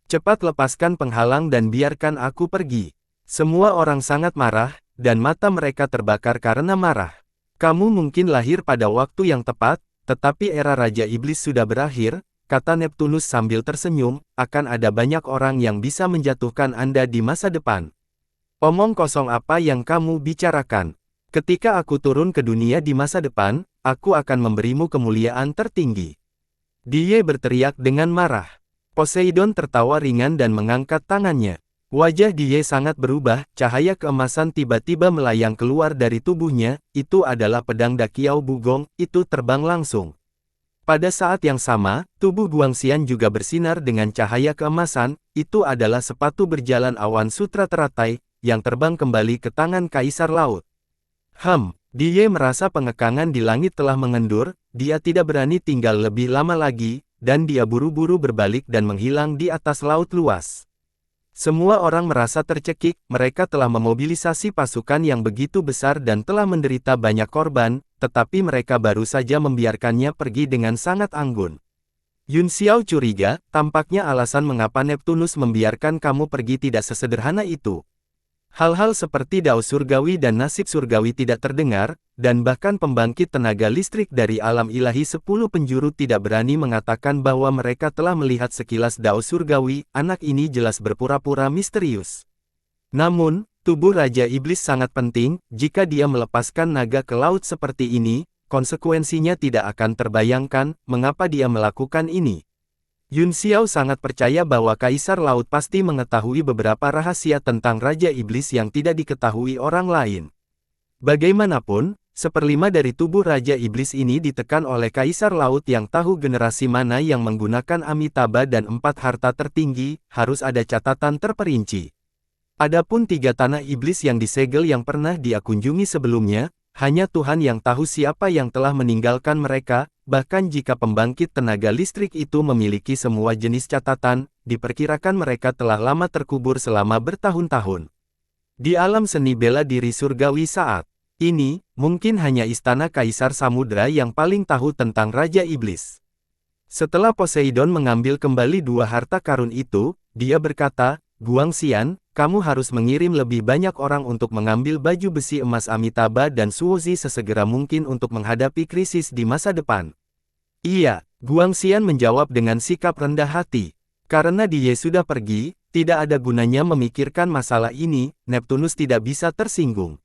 Cepat lepaskan penghalang dan biarkan aku pergi. Semua orang sangat marah, dan mata mereka terbakar karena marah. Kamu mungkin lahir pada waktu yang tepat, tetapi era Raja Iblis sudah berakhir, kata Neptunus sambil tersenyum, akan ada banyak orang yang bisa menjatuhkan Anda di masa depan. Omong kosong apa yang kamu bicarakan? Ketika aku turun ke dunia di masa depan, aku akan memberimu kemuliaan tertinggi. Dia berteriak dengan marah. Poseidon tertawa ringan dan mengangkat tangannya. Wajah dia sangat berubah, cahaya keemasan tiba-tiba melayang keluar dari tubuhnya, itu adalah pedang Dakiau Bugong, itu terbang langsung. Pada saat yang sama, tubuh Guangxian juga bersinar dengan cahaya keemasan, itu adalah sepatu berjalan awan sutra teratai, yang terbang kembali ke tangan Kaisar Laut. Dia merasa pengekangan di langit telah mengendur, dia tidak berani tinggal lebih lama lagi, dan dia buru-buru berbalik dan menghilang di atas laut luas. Semua orang merasa tercekik, mereka telah memobilisasi pasukan yang begitu besar dan telah menderita banyak korban, tetapi mereka baru saja membiarkannya pergi dengan sangat anggun. Yun Xiao curiga, tampaknya alasan mengapa Neptunus membiarkan kamu pergi tidak sesederhana itu. Hal-hal seperti dao surgawi dan nasib surgawi tidak terdengar, dan bahkan pembangkit tenaga listrik dari alam ilahi 10 penjuru tidak berani mengatakan bahwa mereka telah melihat sekilas dao surgawi, anak ini jelas berpura-pura misterius. Namun, tubuh Raja Iblis sangat penting, jika dia melepaskan naga ke laut seperti ini, konsekuensinya tidak akan terbayangkan, mengapa dia melakukan ini. Yun Xiao sangat percaya bahwa Kaisar Laut pasti mengetahui beberapa rahasia tentang Raja Iblis yang tidak diketahui orang lain. Bagaimanapun, 1/5 dari tubuh Raja Iblis ini ditekan oleh Kaisar Laut yang tahu generasi mana yang menggunakan Amitabha dan 4 harta tertinggi, harus ada catatan terperinci. Adapun 3 tanah iblis yang disegel yang pernah dia kunjungi sebelumnya, hanya Tuhan yang tahu siapa yang telah meninggalkan mereka. Bahkan jika pembangkit tenaga listrik itu memiliki semua jenis catatan, diperkirakan mereka telah lama terkubur selama bertahun-tahun. Di alam seni bela diri surgawi saat ini, mungkin hanya istana Kaisar Samudra yang paling tahu tentang Raja Iblis. Setelah Poseidon mengambil kembali 2 harta karun itu, dia berkata, Guangxian, kamu harus mengirim lebih banyak orang untuk mengambil baju besi emas Amitabha dan Suozi sesegera mungkin untuk menghadapi krisis di masa depan. Iya, Guangxian menjawab dengan sikap rendah hati. Karena dia sudah pergi, tidak ada gunanya memikirkan masalah ini, Neptunus tidak bisa tersinggung.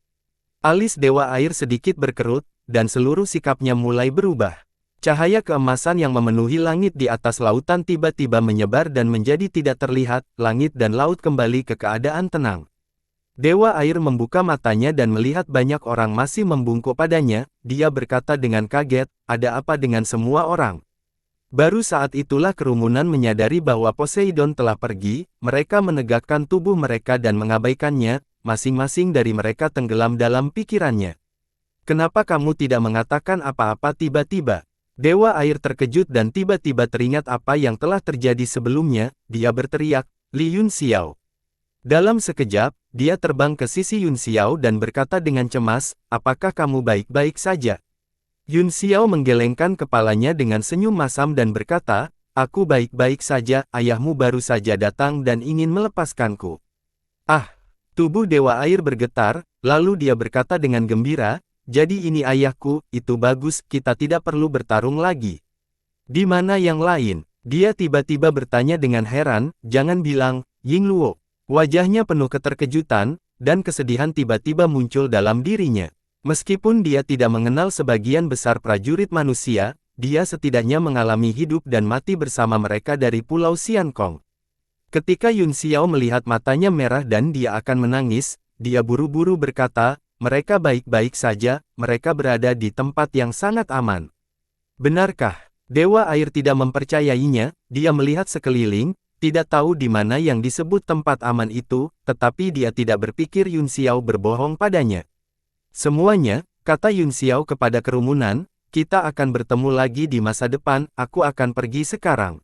Alis Dewa Air sedikit berkerut, dan seluruh sikapnya mulai berubah. Cahaya keemasan yang memenuhi langit di atas lautan tiba-tiba menyebar dan menjadi tidak terlihat, langit dan laut kembali ke keadaan tenang. Dewa Air membuka matanya dan melihat banyak orang masih membungkuk padanya, dia berkata dengan kaget, ada apa dengan semua orang? Baru saat itulah kerumunan menyadari bahwa Poseidon telah pergi, mereka menegakkan tubuh mereka dan mengabaikannya, masing-masing dari mereka tenggelam dalam pikirannya. Kenapa kamu tidak mengatakan apa-apa tiba-tiba? Dewa Air terkejut dan tiba-tiba teringat apa yang telah terjadi sebelumnya, dia berteriak, Li Yun Xiao. Dalam sekejap, dia terbang ke sisi Yun Xiao dan berkata dengan cemas, apakah kamu baik-baik saja? Yun Xiao menggelengkan kepalanya dengan senyum masam dan berkata, aku baik-baik saja, ayahmu baru saja datang dan ingin melepaskanku. Ah, tubuh Dewa Air bergetar, lalu dia berkata dengan gembira, jadi ini ayahku, itu bagus, kita tidak perlu bertarung lagi. Di mana yang lain? Dia tiba-tiba bertanya dengan heran, jangan bilang, Yingluo. Wajahnya penuh keterkejutan, dan kesedihan tiba-tiba muncul dalam dirinya. Meskipun dia tidak mengenal sebagian besar prajurit manusia, dia setidaknya mengalami hidup dan mati bersama mereka dari Pulau Xiankong. Ketika Yun Xiao melihat matanya merah dan dia akan menangis, dia buru-buru berkata, mereka baik-baik saja, mereka berada di tempat yang sangat aman. Benarkah? Dewa Air tidak mempercayainya, dia melihat sekeliling, tidak tahu di mana yang disebut tempat aman itu, tetapi dia tidak berpikir Yun Xiao berbohong padanya. Semuanya, kata Yun Xiao kepada kerumunan, kita akan bertemu lagi di masa depan, aku akan pergi sekarang.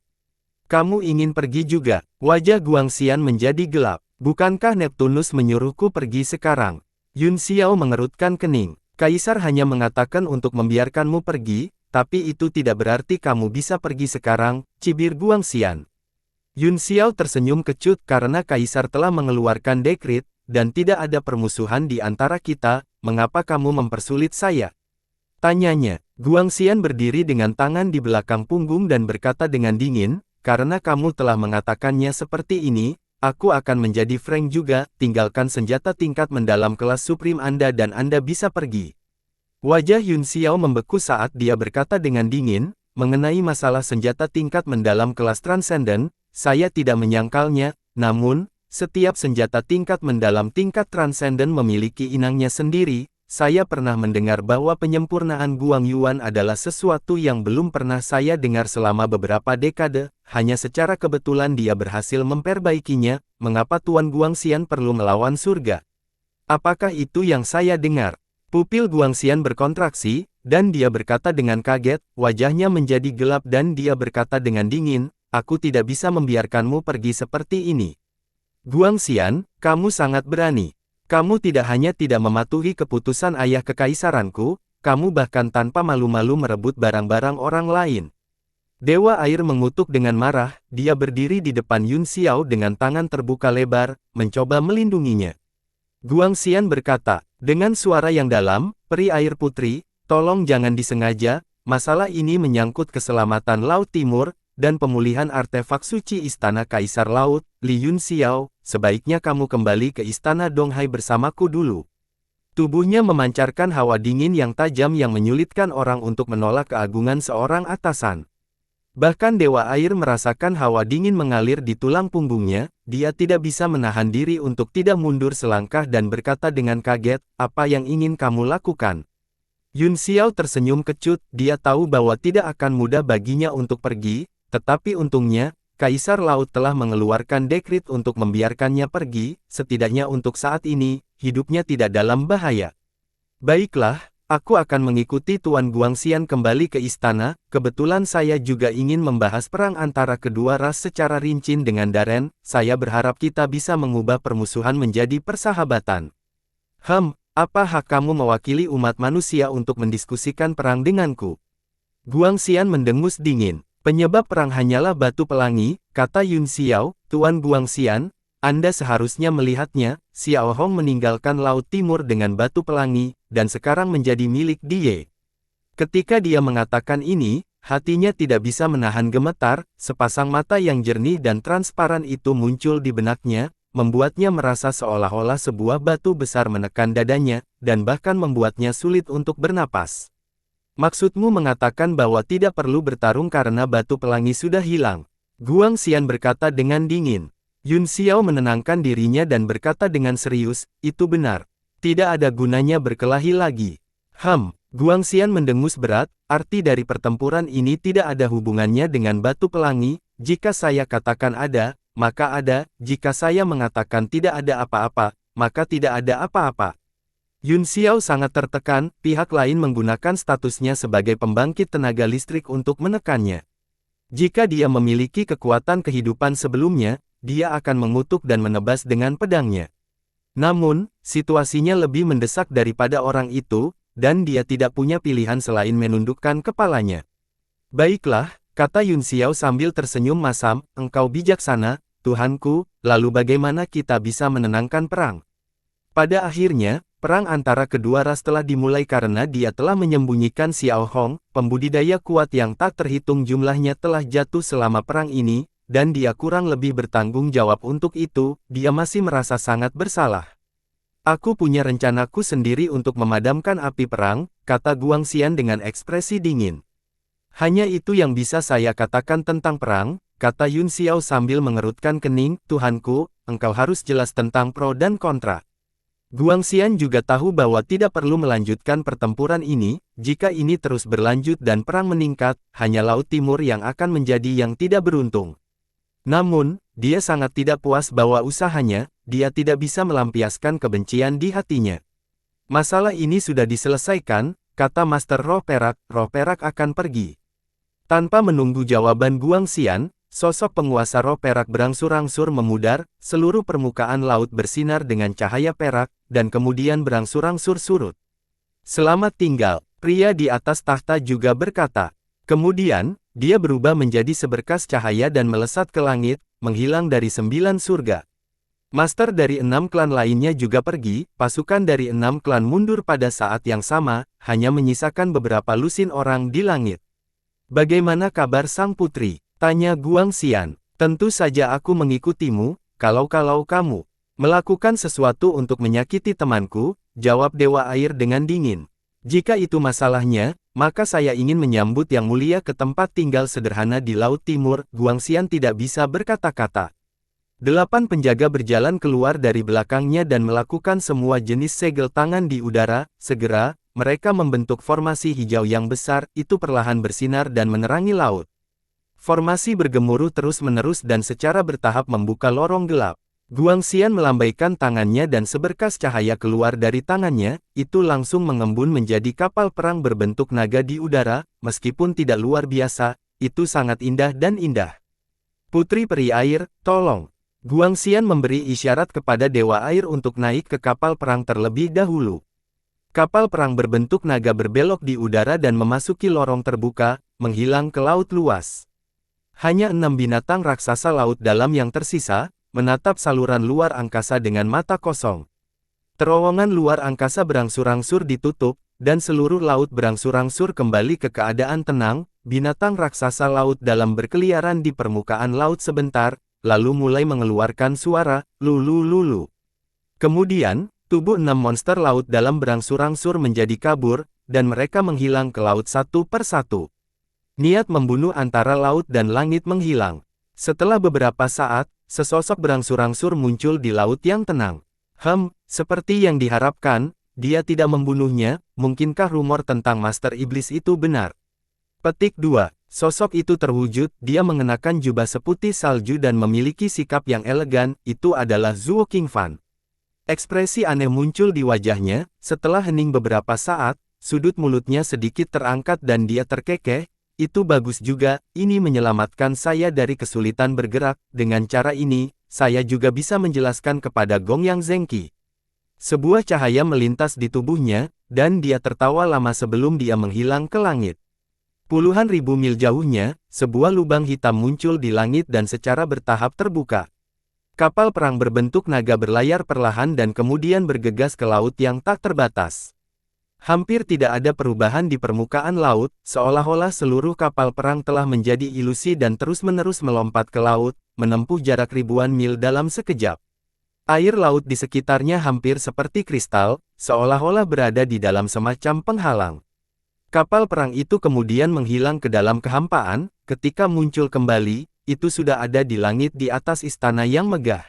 Kamu ingin pergi juga? Wajah Guangxian menjadi gelap. Bukankah Neptunus menyuruhku pergi sekarang? Yun Xiao mengerutkan kening. Kaisar hanya mengatakan untuk membiarkanmu pergi, tapi itu tidak berarti kamu bisa pergi sekarang, cibir Guangxian. Yun Xiao tersenyum kecut karena Kaisar telah mengeluarkan dekret, dan tidak ada permusuhan di antara kita, mengapa kamu mempersulit saya? Tanyanya. Guangxian berdiri dengan tangan di belakang punggung dan berkata dengan dingin, karena kamu telah mengatakannya seperti ini, aku akan menjadi frank juga, tinggalkan senjata tingkat mendalam kelas Supreme Anda dan Anda bisa pergi. Wajah Yun Xiao membeku saat dia berkata dengan dingin, mengenai masalah senjata tingkat mendalam kelas Transcendent, saya tidak menyangkalnya, namun, setiap senjata tingkat mendalam tingkat Transcendent memiliki inangnya sendiri, saya pernah mendengar bahwa penyempurnaan Guang Yuan adalah sesuatu yang belum pernah saya dengar selama beberapa dekade, hanya secara kebetulan dia berhasil memperbaikinya, mengapa Tuan Guangxian perlu melawan surga? Apakah itu yang saya dengar? Pupil Guangxian berkontraksi, dan dia berkata dengan kaget, wajahnya menjadi gelap dan dia berkata dengan dingin, aku tidak bisa membiarkanmu pergi seperti ini. Guangxian, kamu sangat berani. Kamu tidak hanya tidak mematuhi keputusan ayah kekaisaranku, kamu bahkan tanpa malu-malu merebut barang-barang orang lain. Dewa Air mengutuk dengan marah, dia berdiri di depan Yun Xiao dengan tangan terbuka lebar, mencoba melindunginya. Guangxian berkata, dengan suara yang dalam, peri air putri, tolong jangan disengaja, masalah ini menyangkut keselamatan Laut Timur, dan pemulihan artefak suci Istana Kaisar Laut, Li Yun Xiao, sebaiknya kamu kembali ke Istana Donghai bersamaku dulu. Tubuhnya memancarkan hawa dingin yang tajam yang menyulitkan orang untuk menolak keagungan seorang atasan. Bahkan Dewa Air merasakan hawa dingin mengalir di tulang punggungnya, dia tidak bisa menahan diri untuk tidak mundur selangkah dan berkata dengan kaget, apa yang ingin kamu lakukan? Yun Xiao tersenyum kecut, dia tahu bahwa tidak akan mudah baginya untuk pergi, tetapi untungnya, Kaisar Laut telah mengeluarkan dekret untuk membiarkannya pergi, setidaknya untuk saat ini, hidupnya tidak dalam bahaya. Baiklah. Aku akan mengikuti Tuan Guangxian kembali ke istana, kebetulan saya juga ingin membahas perang antara kedua ras secara rinci dengan Darren, saya berharap kita bisa mengubah permusuhan menjadi persahabatan. Apa hak kamu mewakili umat manusia untuk mendiskusikan perang denganku? Guangxian mendengus dingin. Penyebab perang hanyalah batu pelangi, kata Yun Xiao, Tuan Guangxian, Anda seharusnya melihatnya, Xiao Hong meninggalkan Laut Timur dengan batu pelangi, dan sekarang menjadi milik dia. Ketika dia mengatakan ini, hatinya tidak bisa menahan gemetar, sepasang mata yang jernih dan transparan itu muncul di benaknya, membuatnya merasa seolah-olah sebuah batu besar menekan dadanya, dan bahkan membuatnya sulit untuk bernapas. Maksudmu mengatakan bahwa tidak perlu bertarung karena batu pelangi sudah hilang? Guangxian berkata dengan dingin. Yun Xiao menenangkan dirinya dan berkata dengan serius, itu benar. Tidak ada gunanya berkelahi lagi. Guangxian mendengus berat, arti dari pertempuran ini tidak ada hubungannya dengan batu pelangi, jika saya katakan ada, maka ada, jika saya mengatakan tidak ada apa-apa, maka tidak ada apa-apa. Yun Xiao sangat tertekan, pihak lain menggunakan statusnya sebagai pembangkit tenaga listrik untuk menekannya. Jika dia memiliki kekuatan kehidupan sebelumnya, dia akan mengutuk dan menebas dengan pedangnya. Namun, situasinya lebih mendesak daripada orang itu, dan dia tidak punya pilihan selain menundukkan kepalanya. Baiklah, kata Yun Xiao sambil tersenyum masam, engkau bijaksana, Tuhanku, lalu bagaimana kita bisa menenangkan perang? Pada akhirnya, perang antara kedua ras telah dimulai karena dia telah menyembunyikan Xiao Hong, pembudidaya kuat yang tak terhitung jumlahnya telah jatuh selama perang ini, dan dia kurang lebih bertanggung jawab untuk itu, dia masih merasa sangat bersalah. Aku punya rencanaku sendiri untuk memadamkan api perang, kata Guangxian dengan ekspresi dingin. Hanya itu yang bisa saya katakan tentang perang, kata Yun Xiao sambil mengerutkan kening, Tuhanku, engkau harus jelas tentang pro dan kontra. Guangxian juga tahu bahwa tidak perlu melanjutkan pertempuran ini, jika ini terus berlanjut dan perang meningkat, hanya Laut Timur yang akan menjadi yang tidak beruntung. Namun, dia sangat tidak puas bahwa usahanya, dia tidak bisa melampiaskan kebencian di hatinya. Masalah ini sudah diselesaikan, kata Master Roh Perak akan pergi. Tanpa menunggu jawaban Guangxian, sosok penguasa Roh Perak berangsur-angsur memudar, seluruh permukaan laut bersinar dengan cahaya perak, dan kemudian berangsur-angsur surut. Selamat tinggal, pria di atas tahta juga berkata. Kemudian, dia berubah menjadi seberkas cahaya dan melesat ke langit, menghilang dari 9 surga. Master dari 6 klan lainnya juga pergi, pasukan dari 6 klan mundur pada saat yang sama, hanya menyisakan beberapa lusin orang di langit. Bagaimana kabar sang putri? Tanya Guang Xian. Tentu saja aku mengikutimu, kalau kamu melakukan sesuatu untuk menyakiti temanku, jawab Dewa Air dengan dingin. Jika itu masalahnya, maka saya ingin menyambut Yang Mulia ke tempat tinggal sederhana di Laut Timur. Guang Xian tidak bisa berkata-kata. 8 penjaga berjalan keluar dari belakangnya dan melakukan semua jenis segel tangan di udara. Segera, mereka membentuk formasi hijau yang besar, itu perlahan bersinar dan menerangi laut. Formasi bergemuruh terus-menerus dan secara bertahap membuka lorong gelap. Guang Xian melambaikan tangannya dan seberkas cahaya keluar dari tangannya, itu langsung mengembun menjadi kapal perang berbentuk naga di udara, meskipun tidak luar biasa, itu sangat indah dan indah. Putri Peri Air, tolong. Guang Xian memberi isyarat kepada Dewa Air untuk naik ke kapal perang terlebih dahulu. Kapal perang berbentuk naga berbelok di udara dan memasuki lorong terbuka, menghilang ke laut luas. Hanya 6 binatang raksasa laut dalam yang tersisa, menatap saluran luar angkasa dengan mata kosong. Terowongan luar angkasa berangsur-angsur ditutup, dan seluruh laut berangsur-angsur kembali ke keadaan tenang. Binatang raksasa laut dalam berkeliaran di permukaan laut sebentar, lalu mulai mengeluarkan suara, lulu-lulu. Kemudian, tubuh 6 monster laut dalam berangsur-angsur menjadi kabur, dan mereka menghilang ke laut satu persatu. Niat membunuh antara laut dan langit menghilang. Setelah beberapa saat, sesosok berangsur-angsur muncul di laut yang tenang. Seperti yang diharapkan, dia tidak membunuhnya. Mungkinkah rumor tentang Master Iblis itu benar? Petik 2. Sosok itu terwujud, dia mengenakan jubah seputih salju dan memiliki sikap yang elegan, itu adalah Zhuo Qingfan. Ekspresi aneh muncul di wajahnya, setelah hening beberapa saat, sudut mulutnya sedikit terangkat dan dia terkekeh, itu bagus juga, ini menyelamatkan saya dari kesulitan bergerak, dengan cara ini, saya juga bisa menjelaskan kepada Gongyang Zengqi. Sebuah cahaya melintas di tubuhnya, dan dia tertawa lama sebelum dia menghilang ke langit. Puluhan ribu mil jauhnya, sebuah lubang hitam muncul di langit dan secara bertahap terbuka. Kapal perang berbentuk naga berlayar perlahan dan kemudian bergegas ke laut yang tak terbatas. Hampir tidak ada perubahan di permukaan laut, seolah-olah seluruh kapal perang telah menjadi ilusi dan terus-menerus melompat ke laut, menempuh jarak ribuan mil dalam sekejap. Air laut di sekitarnya hampir seperti kristal, seolah-olah berada di dalam semacam penghalang. Kapal perang itu kemudian menghilang ke dalam kehampaan, ketika muncul kembali, itu sudah ada di langit di atas istana yang megah.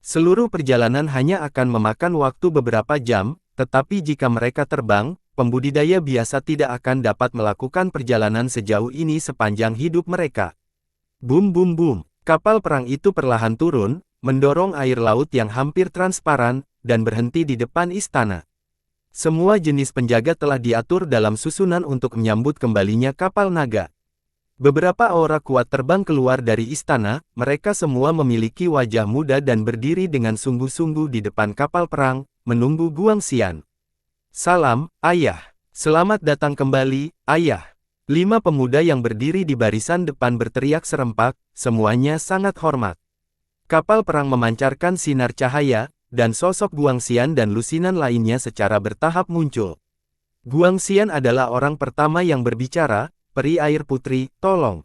Seluruh perjalanan hanya akan memakan waktu beberapa jam, tetapi jika mereka terbang, pembudidaya biasa tidak akan dapat melakukan perjalanan sejauh ini sepanjang hidup mereka. Bum bum bum, kapal perang itu perlahan turun, mendorong air laut yang hampir transparan, dan berhenti di depan istana. Semua jenis penjaga telah diatur dalam susunan untuk menyambut kembalinya kapal naga. Beberapa aura kuat terbang keluar dari istana, mereka semua memiliki wajah muda dan berdiri dengan sungguh-sungguh di depan kapal perang, menunggu Guang Xian. Salam, Ayah. Selamat datang kembali, Ayah. 5 pemuda yang berdiri di barisan depan berteriak serempak, semuanya sangat hormat. Kapal perang memancarkan sinar cahaya, dan sosok Guang Xian dan lusinan lainnya secara bertahap muncul. Guang Xian adalah orang pertama yang berbicara, Peri Air Putri, tolong.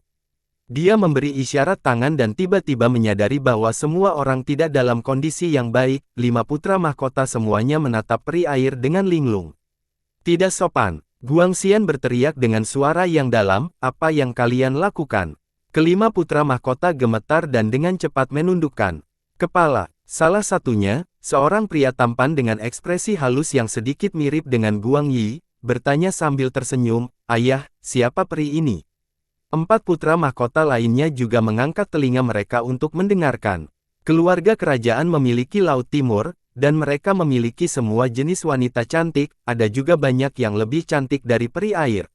Dia memberi isyarat tangan dan tiba-tiba menyadari bahwa semua orang tidak dalam kondisi yang baik. 5 putra mahkota semuanya menatap Peri Air dengan linglung. Tidak sopan. Guang Xian berteriak dengan suara yang dalam, apa yang kalian lakukan? Kelima putra mahkota gemetar dan dengan cepat menundukkan kepala. Salah satunya, seorang pria tampan dengan ekspresi halus yang sedikit mirip dengan Guang Yi, bertanya sambil tersenyum, Ayah, siapa peri ini? 4 putra mahkota lainnya juga mengangkat telinga mereka untuk mendengarkan. Keluarga kerajaan memiliki Laut Timur, dan mereka memiliki semua jenis wanita cantik, ada juga banyak yang lebih cantik dari peri air.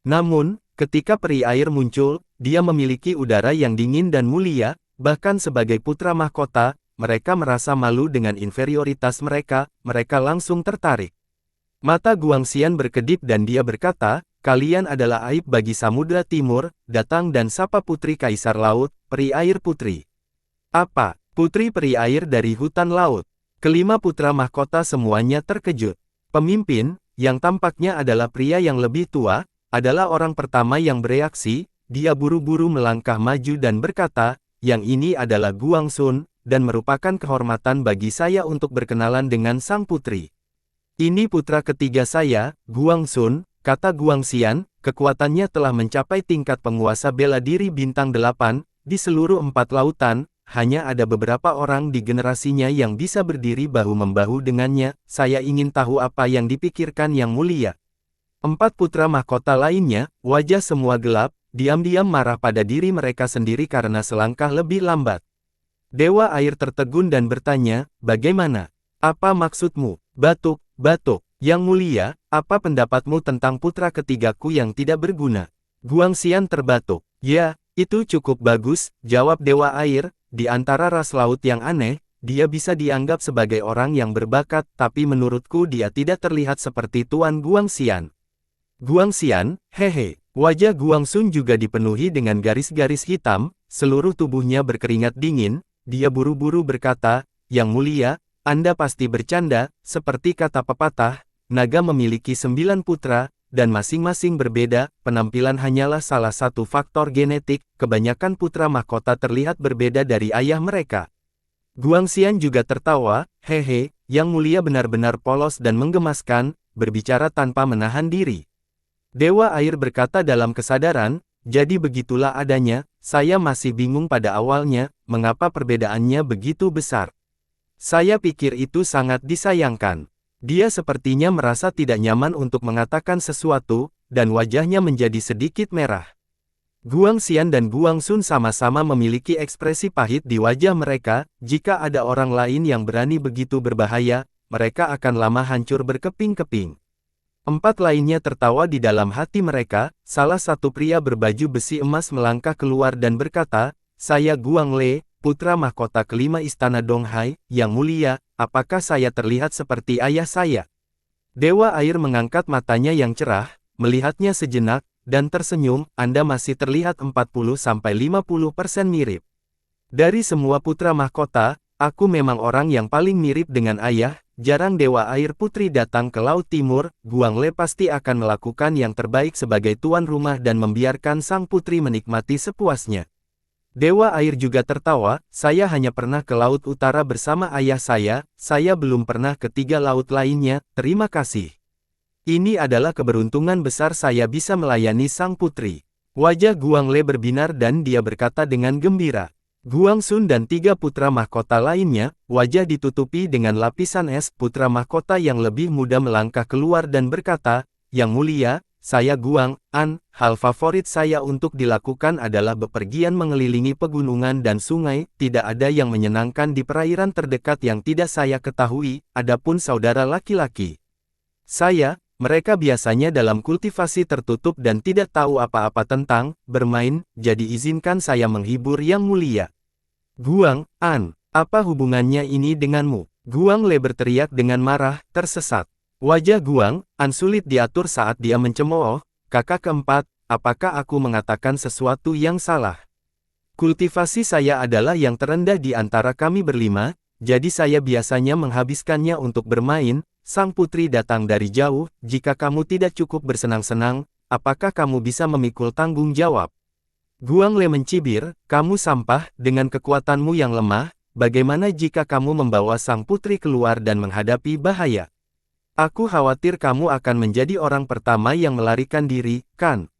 Namun, ketika peri air muncul, dia memiliki udara yang dingin dan mulia, bahkan sebagai putra mahkota, mereka merasa malu dengan inferioritas mereka, mereka langsung tertarik. Mata Guang Xian berkedip dan dia berkata, kalian adalah aib bagi Samudra Timur, datang dan sapa Putri Kaisar Laut, Peri Air Putri. Apa? Putri peri air dari hutan laut. Kelima putra mahkota semuanya terkejut. Pemimpin, yang tampaknya adalah pria yang lebih tua, adalah orang pertama yang bereaksi. Dia buru-buru melangkah maju dan berkata, yang ini adalah Guang Xun, dan merupakan kehormatan bagi saya untuk berkenalan dengan sang putri. Ini putra ketiga saya, Guang Xun, kata Guang Xian, kekuatannya telah mencapai tingkat penguasa bela diri bintang 8, di seluruh 4 lautan, hanya ada beberapa orang di generasinya yang bisa berdiri bahu-membahu dengannya. Saya ingin tahu apa yang dipikirkan Yang Mulia. 4 putra mahkota lainnya, wajah semua gelap, diam-diam marah pada diri mereka sendiri karena selangkah lebih lambat. Dewa air tertegun dan bertanya, bagaimana? Apa maksudmu? Batuk, batuk. Yang Mulia, apa pendapatmu tentang putra ketigaku yang tidak berguna? Guang Xian terbatuk. Ya, itu cukup bagus, jawab Dewa Air. Di antara ras laut yang aneh, dia bisa dianggap sebagai orang yang berbakat, tapi menurutku dia tidak terlihat seperti Tuan Guang Xian. Guang Xian, hehe. Wajah Guang Xun juga dipenuhi dengan garis-garis hitam, seluruh tubuhnya berkeringat dingin. Dia buru-buru berkata, Yang Mulia, Anda pasti bercanda, seperti kata pepatah, naga memiliki 9 putra, dan masing-masing berbeda. Penampilan hanyalah salah satu faktor genetik, kebanyakan putra mahkota terlihat berbeda dari ayah mereka. Guang Xian juga tertawa, hehe, Yang Mulia benar-benar polos dan menggemaskan, berbicara tanpa menahan diri. Dewa Air berkata dalam kesadaran, jadi begitulah adanya, saya masih bingung pada awalnya, mengapa perbedaannya begitu besar. Saya pikir itu sangat disayangkan. Dia sepertinya merasa tidak nyaman untuk mengatakan sesuatu, dan wajahnya menjadi sedikit merah. Guang Xian dan Guang Xun sama-sama memiliki ekspresi pahit di wajah mereka. Jika ada orang lain yang berani begitu berbahaya, mereka akan lama hancur berkeping-keping. 4 lainnya tertawa di dalam hati mereka. Salah satu pria berbaju besi emas melangkah keluar dan berkata, saya Guang Le, putra mahkota kelima istana Donghai. Yang Mulia, apakah saya terlihat seperti ayah saya? Dewa Air mengangkat matanya yang cerah, melihatnya sejenak, dan tersenyum. Anda masih terlihat 40-50% mirip. Dari semua putra mahkota, aku memang orang yang paling mirip dengan ayah. Jarang Dewa Air Putri datang ke Laut Timur. Guang Le pasti akan melakukan yang terbaik sebagai tuan rumah dan membiarkan sang putri menikmati sepuasnya. Dewa Air juga tertawa, saya hanya pernah ke Laut Utara bersama ayah saya belum pernah ke 3 laut lainnya, terima kasih. Ini adalah keberuntungan besar saya bisa melayani sang putri. Wajah Guang Le berbinar dan dia berkata dengan gembira. Guang Xun dan 3 putra mahkota lainnya, wajah ditutupi dengan lapisan es. Putra mahkota yang lebih muda melangkah keluar dan berkata, Yang Mulia, saya Guang An, hal favorit saya untuk dilakukan adalah bepergian mengelilingi pegunungan dan sungai. Tidak ada yang menyenangkan di perairan terdekat yang tidak saya ketahui. Adapun saudara laki-laki mereka biasanya dalam kultivasi tertutup dan tidak tahu apa-apa tentang bermain, jadi izinkan saya menghibur Yang Mulia. Guang An, apa hubungannya ini denganmu? Guang Le berteriak dengan marah, tersesat. Wajah Guang An sulit diatur saat dia mencemooh, kakak keempat, apakah aku mengatakan sesuatu yang salah? Kultivasi saya adalah yang terendah di antara kami berlima, jadi saya biasanya menghabiskannya untuk bermain. Sang putri datang dari jauh, jika kamu tidak cukup bersenang-senang, apakah kamu bisa memikul tanggung jawab? Guang Le mencibir, kamu sampah, dengan kekuatanmu yang lemah, bagaimana jika kamu membawa sang putri keluar dan menghadapi bahaya? Aku khawatir kamu akan menjadi orang pertama yang melarikan diri, kan?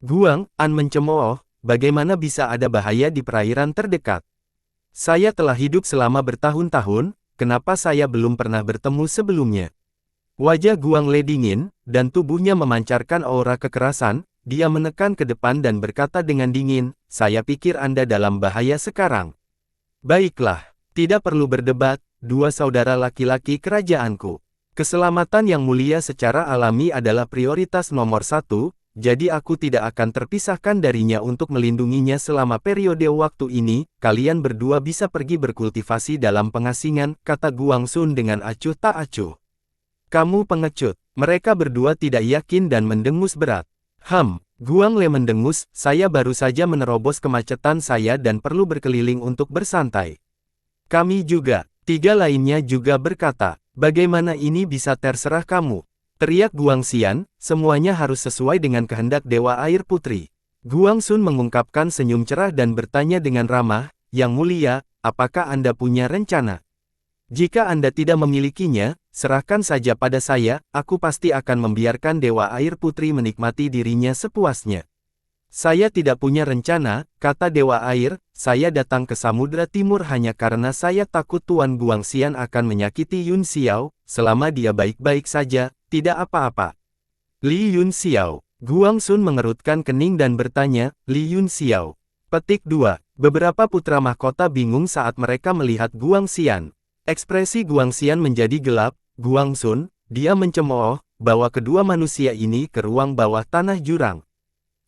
Guang An mencemooh, bagaimana bisa ada bahaya di perairan terdekat? Saya telah hidup selama bertahun-tahun, kenapa saya belum pernah bertemu sebelumnya? Wajah Guang Le dingin, dan tubuhnya memancarkan aura kekerasan. Dia menekan ke depan dan berkata dengan dingin, saya pikir Anda dalam bahaya sekarang. Baiklah, tidak perlu berdebat, 2 saudara laki-laki kerajaanku. Keselamatan Yang Mulia secara alami adalah prioritas nomor 1, jadi aku tidak akan terpisahkan darinya untuk melindunginya selama periode waktu ini. Kalian berdua bisa pergi berkultivasi dalam pengasingan, kata Guang Xun dengan acuh tak acuh. Kamu pengecut. Mereka berdua tidak yakin dan mendengus berat. Guang Le mendengus, saya baru saja menerobos kemacetan saya dan perlu berkeliling untuk bersantai. Kami juga. 3 lainnya juga berkata, bagaimana ini bisa terserah kamu? Teriak Guang Xian, semuanya harus sesuai dengan kehendak Dewa Air Putri. Guang Sun mengungkapkan senyum cerah dan bertanya dengan ramah, Yang Mulia, apakah Anda punya rencana? Jika Anda tidak memilikinya, serahkan saja pada saya, aku pasti akan membiarkan Dewa Air Putri menikmati dirinya sepuasnya. Saya tidak punya rencana, kata Dewa Air, saya datang ke Samudra Timur hanya karena saya takut Tuan Guang Xian akan menyakiti Yun Xiao, selama dia baik-baik saja, tidak apa-apa. Li Yun Xiao. Guang Sun mengerutkan kening dan bertanya, Li Yun Xiao. Petik 2. Beberapa putra mahkota bingung saat mereka melihat Guang Xian. Ekspresi Guang Xian menjadi gelap, Guang Sun, dia mencemooh, bawa kedua manusia ini ke ruang bawah tanah jurang.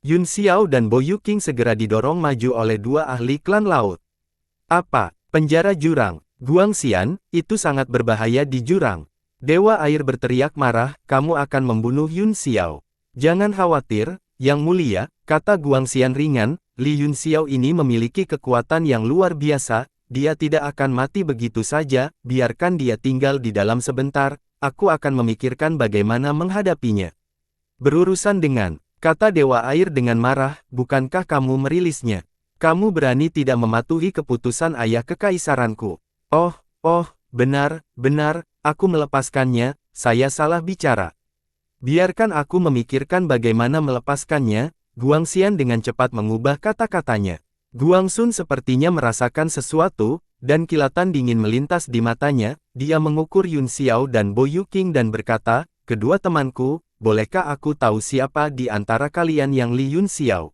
Yun Xiao dan Bo Yuqing segera didorong maju oleh 2 ahli klan laut. Apa? Penjara jurang? Guang Xian, itu sangat berbahaya di jurang. Dewa Air berteriak marah, kamu akan membunuh Yun Xiao. Jangan khawatir, Yang Mulia, kata Guang Xian ringan, Li Yun Xiao ini memiliki kekuatan yang luar biasa, dia tidak akan mati begitu saja, biarkan dia tinggal di dalam sebentar, aku akan memikirkan bagaimana menghadapinya. Berurusan dengan, kata Dewa Air dengan marah, bukankah kamu merilisnya? Kamu berani tidak mematuhi keputusan ayah kekaisaranku. Oh, benar, aku melepaskannya, saya salah bicara. Biarkan aku memikirkan bagaimana melepaskannya, Guang Xian dengan cepat mengubah kata-katanya. Guang Sun sepertinya merasakan sesuatu, dan kilatan dingin melintas di matanya, dia mengukur Yun Xiao dan Bo Yuqing dan berkata, kedua temanku, bolehkah aku tahu siapa di antara kalian yang Li Yun Xiao?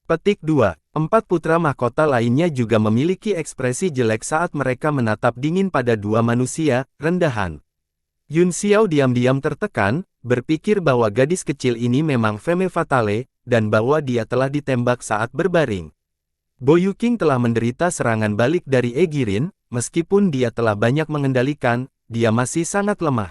Petik 2. 4 putra mahkota lainnya juga memiliki ekspresi jelek saat mereka menatap dingin pada 2 manusia, rendahan. Yun Xiao diam-diam tertekan, berpikir bahwa gadis kecil ini memang femme fatale, dan bahwa dia telah ditembak saat berbaring. Bo Yuqing telah menderita serangan balik dari Egirin, meskipun dia telah banyak mengendalikan, dia masih sangat lemah.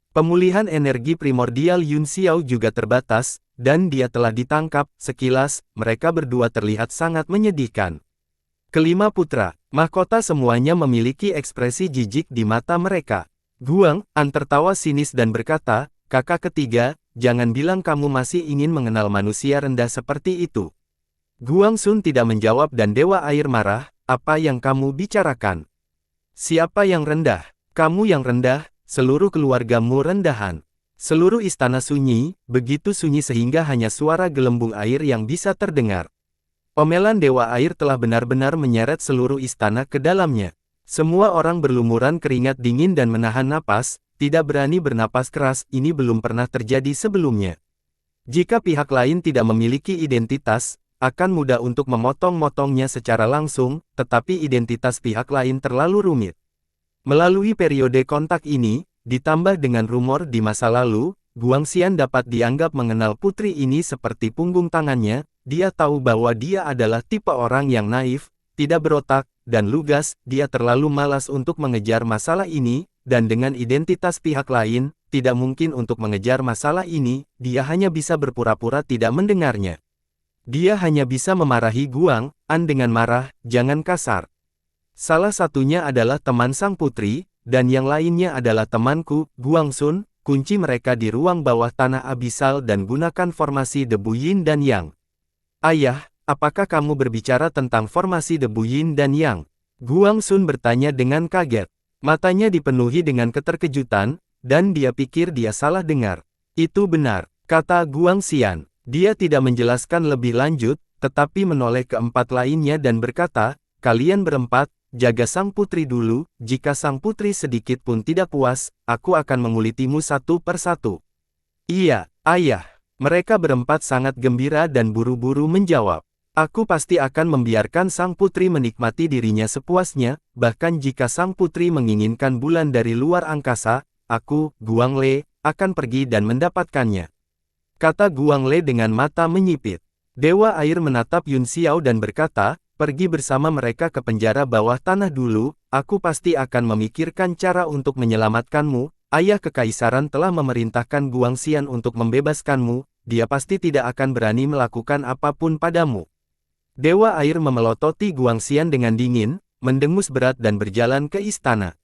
Pemulihan energi primordial Yun Xiao juga terbatas, dan dia telah ditangkap. Sekilas, mereka berdua terlihat sangat menyedihkan. Kelima putra, mahkota semuanya memiliki ekspresi jijik di mata mereka. Guang An tertawa sinis dan berkata, kakak ketiga, jangan bilang kamu masih ingin mengenal manusia rendah seperti itu. Guang Sun tidak menjawab dan Dewa Air marah, apa yang kamu bicarakan? Siapa yang rendah? Kamu yang rendah. Seluruh keluargamu rendahan. Seluruh istana sunyi, begitu sunyi sehingga hanya suara gelembung air yang bisa terdengar. Omelan Dewa Air telah benar-benar menyeret seluruh istana ke dalamnya. Semua orang berlumuran keringat dingin dan menahan napas, tidak berani bernapas keras, ini belum pernah terjadi sebelumnya. Jika pihak lain tidak memiliki identitas, akan mudah untuk memotong-motongnya secara langsung, tetapi identitas pihak lain terlalu rumit. Melalui periode kontak ini, ditambah dengan rumor di masa lalu, Guang Xian dapat dianggap mengenal putri ini seperti punggung tangannya, dia tahu bahwa dia adalah tipe orang yang naif, tidak berotak, dan lugas, dia terlalu malas untuk mengejar masalah ini, dan dengan identitas pihak lain, tidak mungkin untuk mengejar masalah ini, dia hanya bisa berpura-pura tidak mendengarnya. Dia hanya bisa memarahi Guang An dengan marah, jangan kasar. Salah satunya adalah teman sang putri, dan yang lainnya adalah temanku, Guang Sun, kunci mereka di ruang bawah tanah abisal dan gunakan formasi debu Yin dan Yang. Ayah, apakah kamu berbicara tentang formasi debu Yin dan Yang? Guang Sun bertanya dengan kaget. Matanya dipenuhi dengan keterkejutan, dan dia pikir dia salah dengar. Itu benar, kata Guang Xian. Dia tidak menjelaskan lebih lanjut, tetapi menoleh ke 4 lainnya dan berkata, kalian berempat, jaga sang putri dulu, jika sang putri sedikit pun tidak puas, aku akan mengulitimu satu persatu. Iya, ayah. Mereka berempat sangat gembira dan buru-buru menjawab. Aku pasti akan membiarkan sang putri menikmati dirinya sepuasnya, bahkan jika sang putri menginginkan bulan dari luar angkasa, aku, Guang Le, akan pergi dan mendapatkannya. Kata Guang Le dengan mata menyipit. Dewa Air menatap Yun Xiao dan berkata, pergi bersama mereka ke penjara bawah tanah dulu, aku pasti akan memikirkan cara untuk menyelamatkanmu, ayah kekaisaran telah memerintahkan Guang Xian untuk membebaskanmu, dia pasti tidak akan berani melakukan apapun padamu. Dewa Air memelototi Guangxian dengan dingin, mendengus berat dan berjalan ke istana.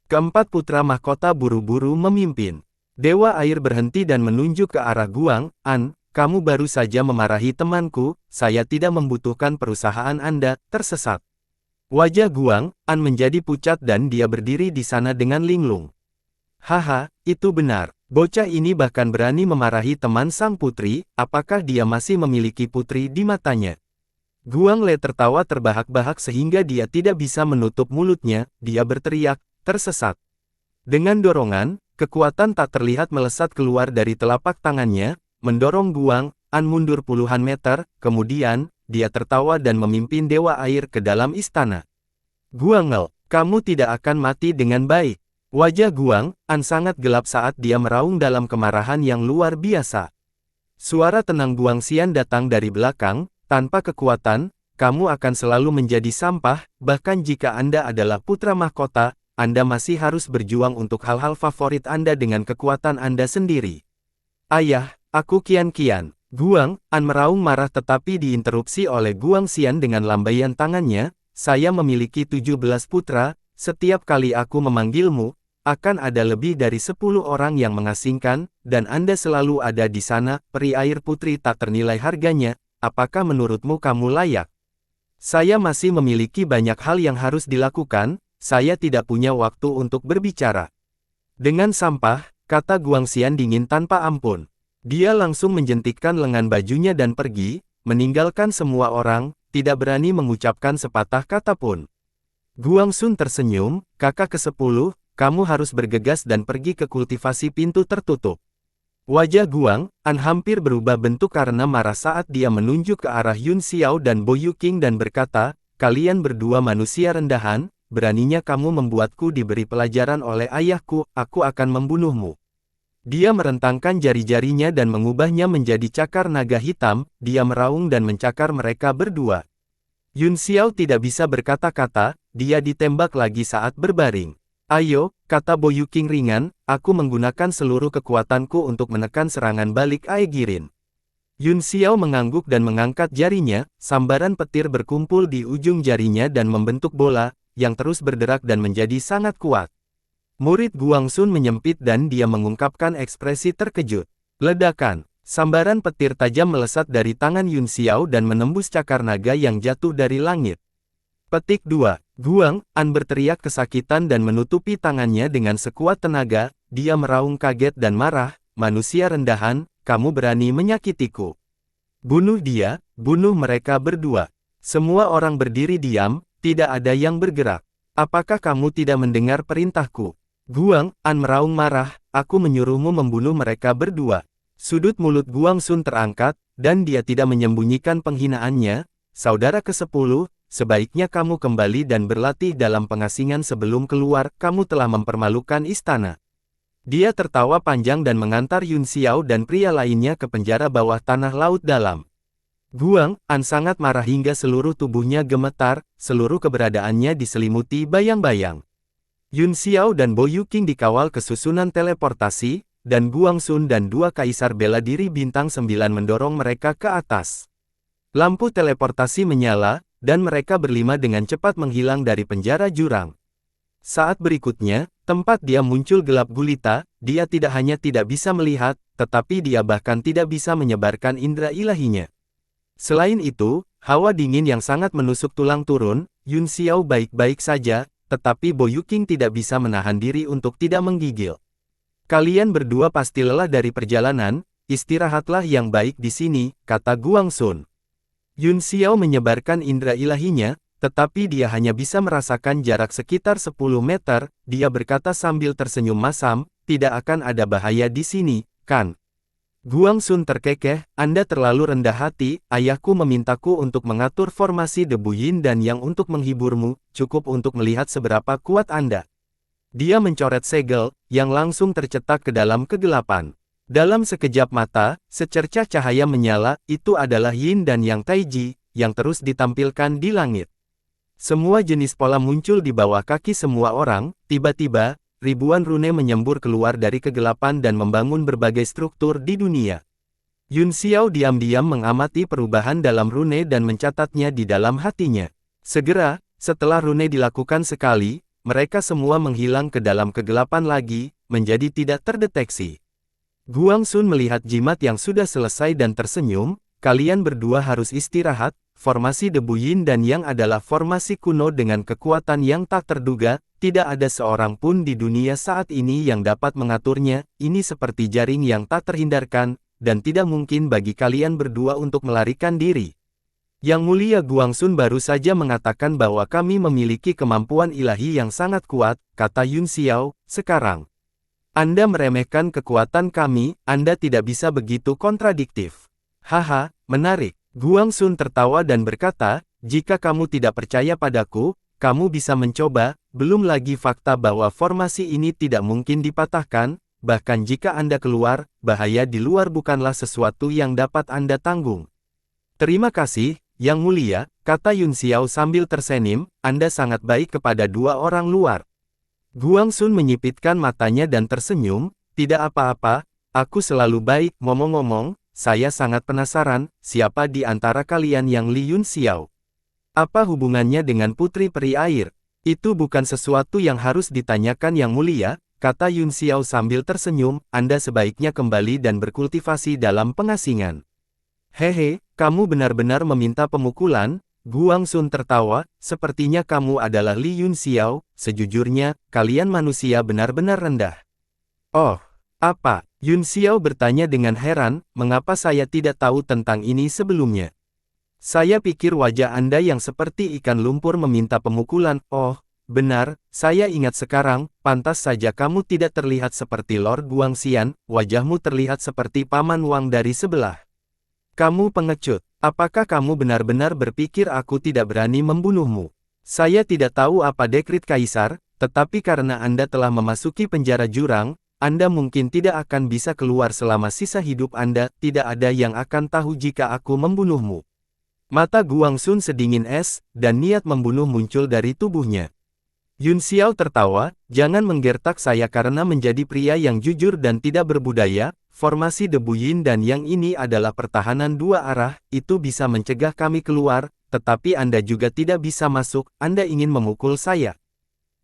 Keempat putra mahkota buru-buru memimpin. Dewa Air berhenti dan menunjuk ke arah Guang An. Kamu baru saja memarahi temanku, saya tidak membutuhkan perusahaan Anda, tersesat. Wajah Guang An menjadi pucat dan dia berdiri di sana dengan linglung. Haha, itu benar. Bocah ini bahkan berani memarahi teman sang putri, apakah dia masih memiliki putri di matanya? Guang Le tertawa terbahak-bahak sehingga dia tidak bisa menutup mulutnya, dia berteriak, tersesat. Dengan dorongan, kekuatan tak terlihat melesat keluar dari telapak tangannya, mendorong Guang An mundur puluhan meter, kemudian, dia tertawa dan memimpin Dewa Air ke dalam istana. Guang Le, kamu tidak akan mati dengan baik. Wajah Guang An sangat gelap saat dia meraung dalam kemarahan yang luar biasa. Suara tenang Guangxian datang dari belakang, tanpa kekuatan, kamu akan selalu menjadi sampah, bahkan jika Anda adalah putra mahkota, Anda masih harus berjuang untuk hal-hal favorit Anda dengan kekuatan Anda sendiri. Ayah, aku Qian. Guang An meraung marah tetapi diinterupsi oleh Guangxian dengan lambaian tangannya, saya memiliki 17 putra, setiap kali aku memanggilmu, akan ada lebih dari 10 orang yang mengasingkan, dan Anda selalu ada di sana, peri air putri tak ternilai harganya, apakah menurutmu kamu layak? Saya masih memiliki banyak hal yang harus dilakukan, saya tidak punya waktu untuk berbicara. Dengan sampah, kata Guangxian dingin tanpa ampun. Dia langsung menjentikkan lengan bajunya dan pergi, meninggalkan semua orang, tidak berani mengucapkan sepatah kata pun. Guangxun tersenyum, kakak ke-10, kamu harus bergegas dan pergi ke kultivasi pintu tertutup. Wajah Guang An hampir berubah bentuk karena marah saat dia menunjuk ke arah Yun Xiao dan Bo Yuqing dan berkata, kalian berdua manusia rendahan, beraninya kamu membuatku diberi pelajaran oleh ayahku, aku akan membunuhmu. Dia merentangkan jari-jarinya dan mengubahnya menjadi cakar naga hitam, dia meraung dan mencakar mereka berdua. Yun Xiao tidak bisa berkata-kata, dia ditembak lagi saat berbaring. Ayo, kata Bo Yuqing ringan, aku menggunakan seluruh kekuatanku untuk menekan serangan balik Aegirin. Yun Xiao mengangguk dan mengangkat jarinya, sambaran petir berkumpul di ujung jarinya dan membentuk bola, yang terus berderak dan menjadi sangat kuat. Murid Guangxun menyempit dan dia mengungkapkan ekspresi terkejut. Ledakan, sambaran petir tajam melesat dari tangan Yun Xiao dan menembus cakar naga yang jatuh dari langit. Petik 2. Guang An berteriak kesakitan dan menutupi tangannya dengan sekuat tenaga, dia meraung kaget dan marah, manusia rendahan, kamu berani menyakitiku. Bunuh dia, bunuh mereka berdua. Semua orang berdiri diam, tidak ada yang bergerak. Apakah kamu tidak mendengar perintahku? Guang An meraung marah, aku menyuruhmu membunuh mereka berdua. Sudut mulut Guangxun terangkat, dan dia tidak menyembunyikan penghinaannya, saudara ke-10, sebaiknya kamu kembali dan berlatih dalam pengasingan sebelum keluar, kamu telah mempermalukan istana. Dia tertawa panjang dan mengantar Yun Xiao dan pria lainnya ke penjara bawah tanah laut dalam. Guang An sangat marah hingga seluruh tubuhnya gemetar, seluruh keberadaannya diselimuti bayang-bayang. Yun Xiao dan Bo Yuqing dikawal ke susunan teleportasi, dan Guangxun dan dua kaisar bela diri bintang 9 mendorong mereka ke atas. Lampu teleportasi menyala, dan mereka berlima dengan cepat menghilang dari penjara jurang. Saat berikutnya, tempat dia muncul gelap gulita, dia tidak hanya tidak bisa melihat, tetapi dia bahkan tidak bisa menyebarkan indera ilahinya. Selain itu, hawa dingin yang sangat menusuk tulang turun, Yun Xiao baik-baik saja, tetapi Bo Yuqing tidak bisa menahan diri untuk tidak menggigil. Kalian berdua pasti lelah dari perjalanan, istirahatlah yang baik di sini, kata Guangxun. Yun Xiao menyebarkan indera ilahinya, tetapi dia hanya bisa merasakan jarak sekitar 10 meter, dia berkata sambil tersenyum masam, tidak akan ada bahaya di sini, kan? Guangxun terkekeh, Anda terlalu rendah hati, ayahku memintaku untuk mengatur formasi debu yin dan yang untuk menghiburmu, cukup untuk melihat seberapa kuat Anda. Dia mencoret segel, yang langsung tercetak ke dalam kegelapan. Dalam sekejap mata, secercah cahaya menyala, itu adalah yin dan yang taiji, yang terus ditampilkan di langit. Semua jenis pola muncul di bawah kaki semua orang, tiba-tiba, ribuan rune menyembur keluar dari kegelapan dan membangun berbagai struktur di dunia. Yun Xiao diam-diam mengamati perubahan dalam rune dan mencatatnya di dalam hatinya. Segera, setelah rune dilakukan sekali, mereka semua menghilang ke dalam kegelapan lagi, menjadi tidak terdeteksi. Guang Sun melihat jimat yang sudah selesai dan tersenyum, kalian berdua harus istirahat, formasi debu yin dan yang adalah formasi kuno dengan kekuatan yang tak terduga, tidak ada seorang pun di dunia saat ini yang dapat mengaturnya, ini seperti jaring yang tak terhindarkan, dan tidak mungkin bagi kalian berdua untuk melarikan diri. Yang Mulia Guang Sun baru saja mengatakan bahwa kami memiliki kemampuan ilahi yang sangat kuat, kata Yun Xiao, sekarang. Anda meremehkan kekuatan kami, Anda tidak bisa begitu kontradiktif. Haha, menarik. Guang Sun tertawa dan berkata, jika kamu tidak percaya padaku, kamu bisa mencoba, belum lagi fakta bahwa formasi ini tidak mungkin dipatahkan, bahkan jika Anda keluar, bahaya di luar bukanlah sesuatu yang dapat Anda tanggung. Terima kasih, Yang Mulia, kata Yun Xiao sambil tersenyum, Anda sangat baik kepada dua orang luar. Guang Sun menyipitkan matanya dan tersenyum, tidak apa-apa, aku selalu baik, ngomong-ngomong, saya sangat penasaran, siapa di antara kalian yang Li Yun Xiao? Apa hubungannya dengan putri peri air? Itu bukan sesuatu yang harus ditanyakan Yang Mulia, kata Yun Xiao sambil tersenyum, Anda sebaiknya kembali dan berkultivasi dalam pengasingan. Hehe, kamu benar-benar meminta pemukulan? Guang Sun tertawa, sepertinya kamu adalah Li Yun Xiao, sejujurnya, kalian manusia benar-benar rendah. Oh, apa? Yun Xiao bertanya dengan heran, mengapa saya tidak tahu tentang ini sebelumnya? Saya pikir wajah Anda yang seperti ikan lumpur meminta pemukulan, oh, benar, saya ingat sekarang, pantas saja kamu tidak terlihat seperti Lord Guangxian, wajahmu terlihat seperti Paman Wang dari sebelah. Kamu pengecut, apakah kamu benar-benar berpikir aku tidak berani membunuhmu? Saya tidak tahu apa dekrit Kaisar, tetapi karena Anda telah memasuki penjara jurang, Anda mungkin tidak akan bisa keluar selama sisa hidup Anda, tidak ada yang akan tahu jika aku membunuhmu. Mata Guang Sun sedingin es, dan niat membunuh muncul dari tubuhnya. Yun Xiao tertawa, jangan menggertak saya karena menjadi pria yang jujur dan tidak berbudaya, formasi debu yin dan yang ini adalah pertahanan dua arah, itu bisa mencegah kami keluar, tetapi Anda juga tidak bisa masuk, Anda ingin memukul saya.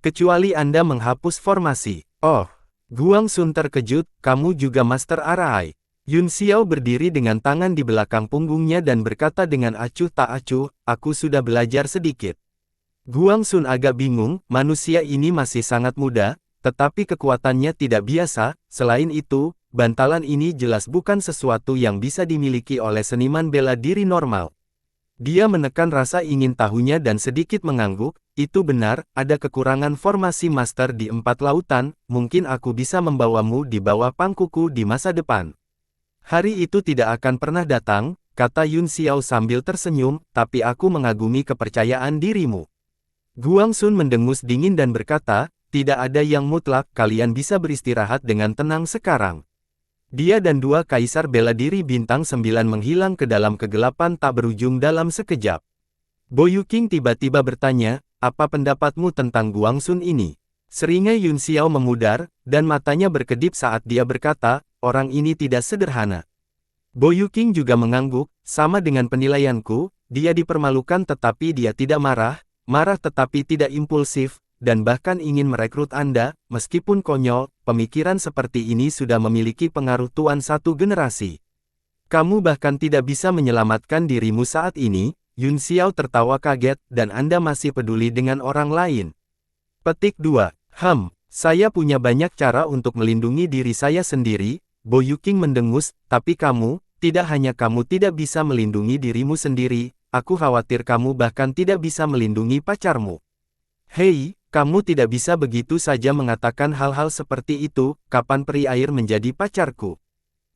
Kecuali Anda menghapus formasi. Oh, Guang Sun terkejut, kamu juga Master Arai. Yun Xiao berdiri dengan tangan di belakang punggungnya dan berkata dengan acuh tak acuh, aku sudah belajar sedikit. Guang Sun agak bingung, manusia ini masih sangat muda, tetapi kekuatannya tidak biasa, selain itu, bantalan ini jelas bukan sesuatu yang bisa dimiliki oleh seniman bela diri normal. Dia menekan rasa ingin tahunya dan sedikit mengangguk, itu benar, ada kekurangan formasi master di 4 lautan, mungkin aku bisa membawamu di bawah pangkuku di masa depan. Hari itu tidak akan pernah datang, kata Yun Xiao sambil tersenyum, tapi aku mengagumi kepercayaan dirimu. Guang Sun mendengus dingin dan berkata, tidak ada yang mutlak, kalian bisa beristirahat dengan tenang sekarang. Dia dan dua kaisar bela diri bintang 9 menghilang ke dalam kegelapan tak berujung dalam sekejap. Bo Yuqing tiba-tiba bertanya, apa pendapatmu tentang Guang Sun ini? Seringai Yun Xiao memudar, dan matanya berkedip saat dia berkata, orang ini tidak sederhana. Bo Yuqing juga mengangguk, sama dengan penilaianku, dia dipermalukan tetapi dia tidak marah, marah tetapi tidak impulsif, dan bahkan ingin merekrut Anda, meskipun konyol, pemikiran seperti ini sudah memiliki pengaruh tuan satu generasi. Kamu bahkan tidak bisa menyelamatkan dirimu saat ini, Yun Xiao tertawa kaget, dan Anda masih peduli dengan orang lain. Petik 2. Saya punya banyak cara untuk melindungi diri saya sendiri, Bo Yuqing mendengus, tapi kamu, tidak hanya kamu tidak bisa melindungi dirimu sendiri, aku khawatir kamu bahkan tidak bisa melindungi pacarmu. Hei, kamu tidak bisa begitu saja mengatakan hal-hal seperti itu, kapan peri air menjadi pacarku?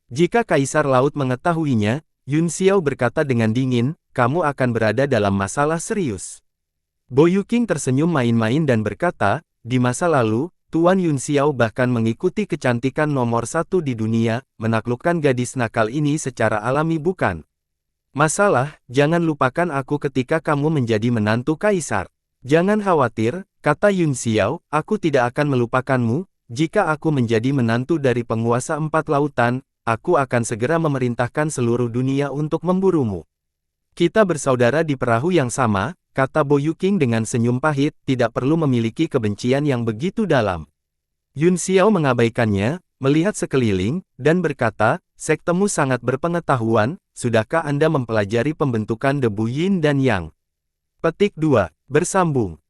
Jika Kaisar Laut mengetahuinya, Yun Xiao berkata dengan dingin, kamu akan berada dalam masalah serius. Bo Yuqing tersenyum main-main dan berkata, di masa lalu, Tuan Yun Xiao bahkan mengikuti kecantikan nomor 1 di dunia, menaklukkan gadis nakal ini secara alami bukan? Masalah, jangan lupakan aku ketika kamu menjadi menantu Kaisar. Jangan khawatir, kata Yun Xiao, aku tidak akan melupakanmu, jika aku menjadi menantu dari penguasa 4 lautan, aku akan segera memerintahkan seluruh dunia untuk memburumu. Kita bersaudara di perahu yang sama, kata Bo Yuqing dengan senyum pahit, tidak perlu memiliki kebencian yang begitu dalam. Yun Xiao mengabaikannya, melihat sekeliling, dan berkata, sektemu sangat berpengetahuan, sudahkah Anda mempelajari pembentukan debu Yin dan Yang? Petik 2. Bersambung.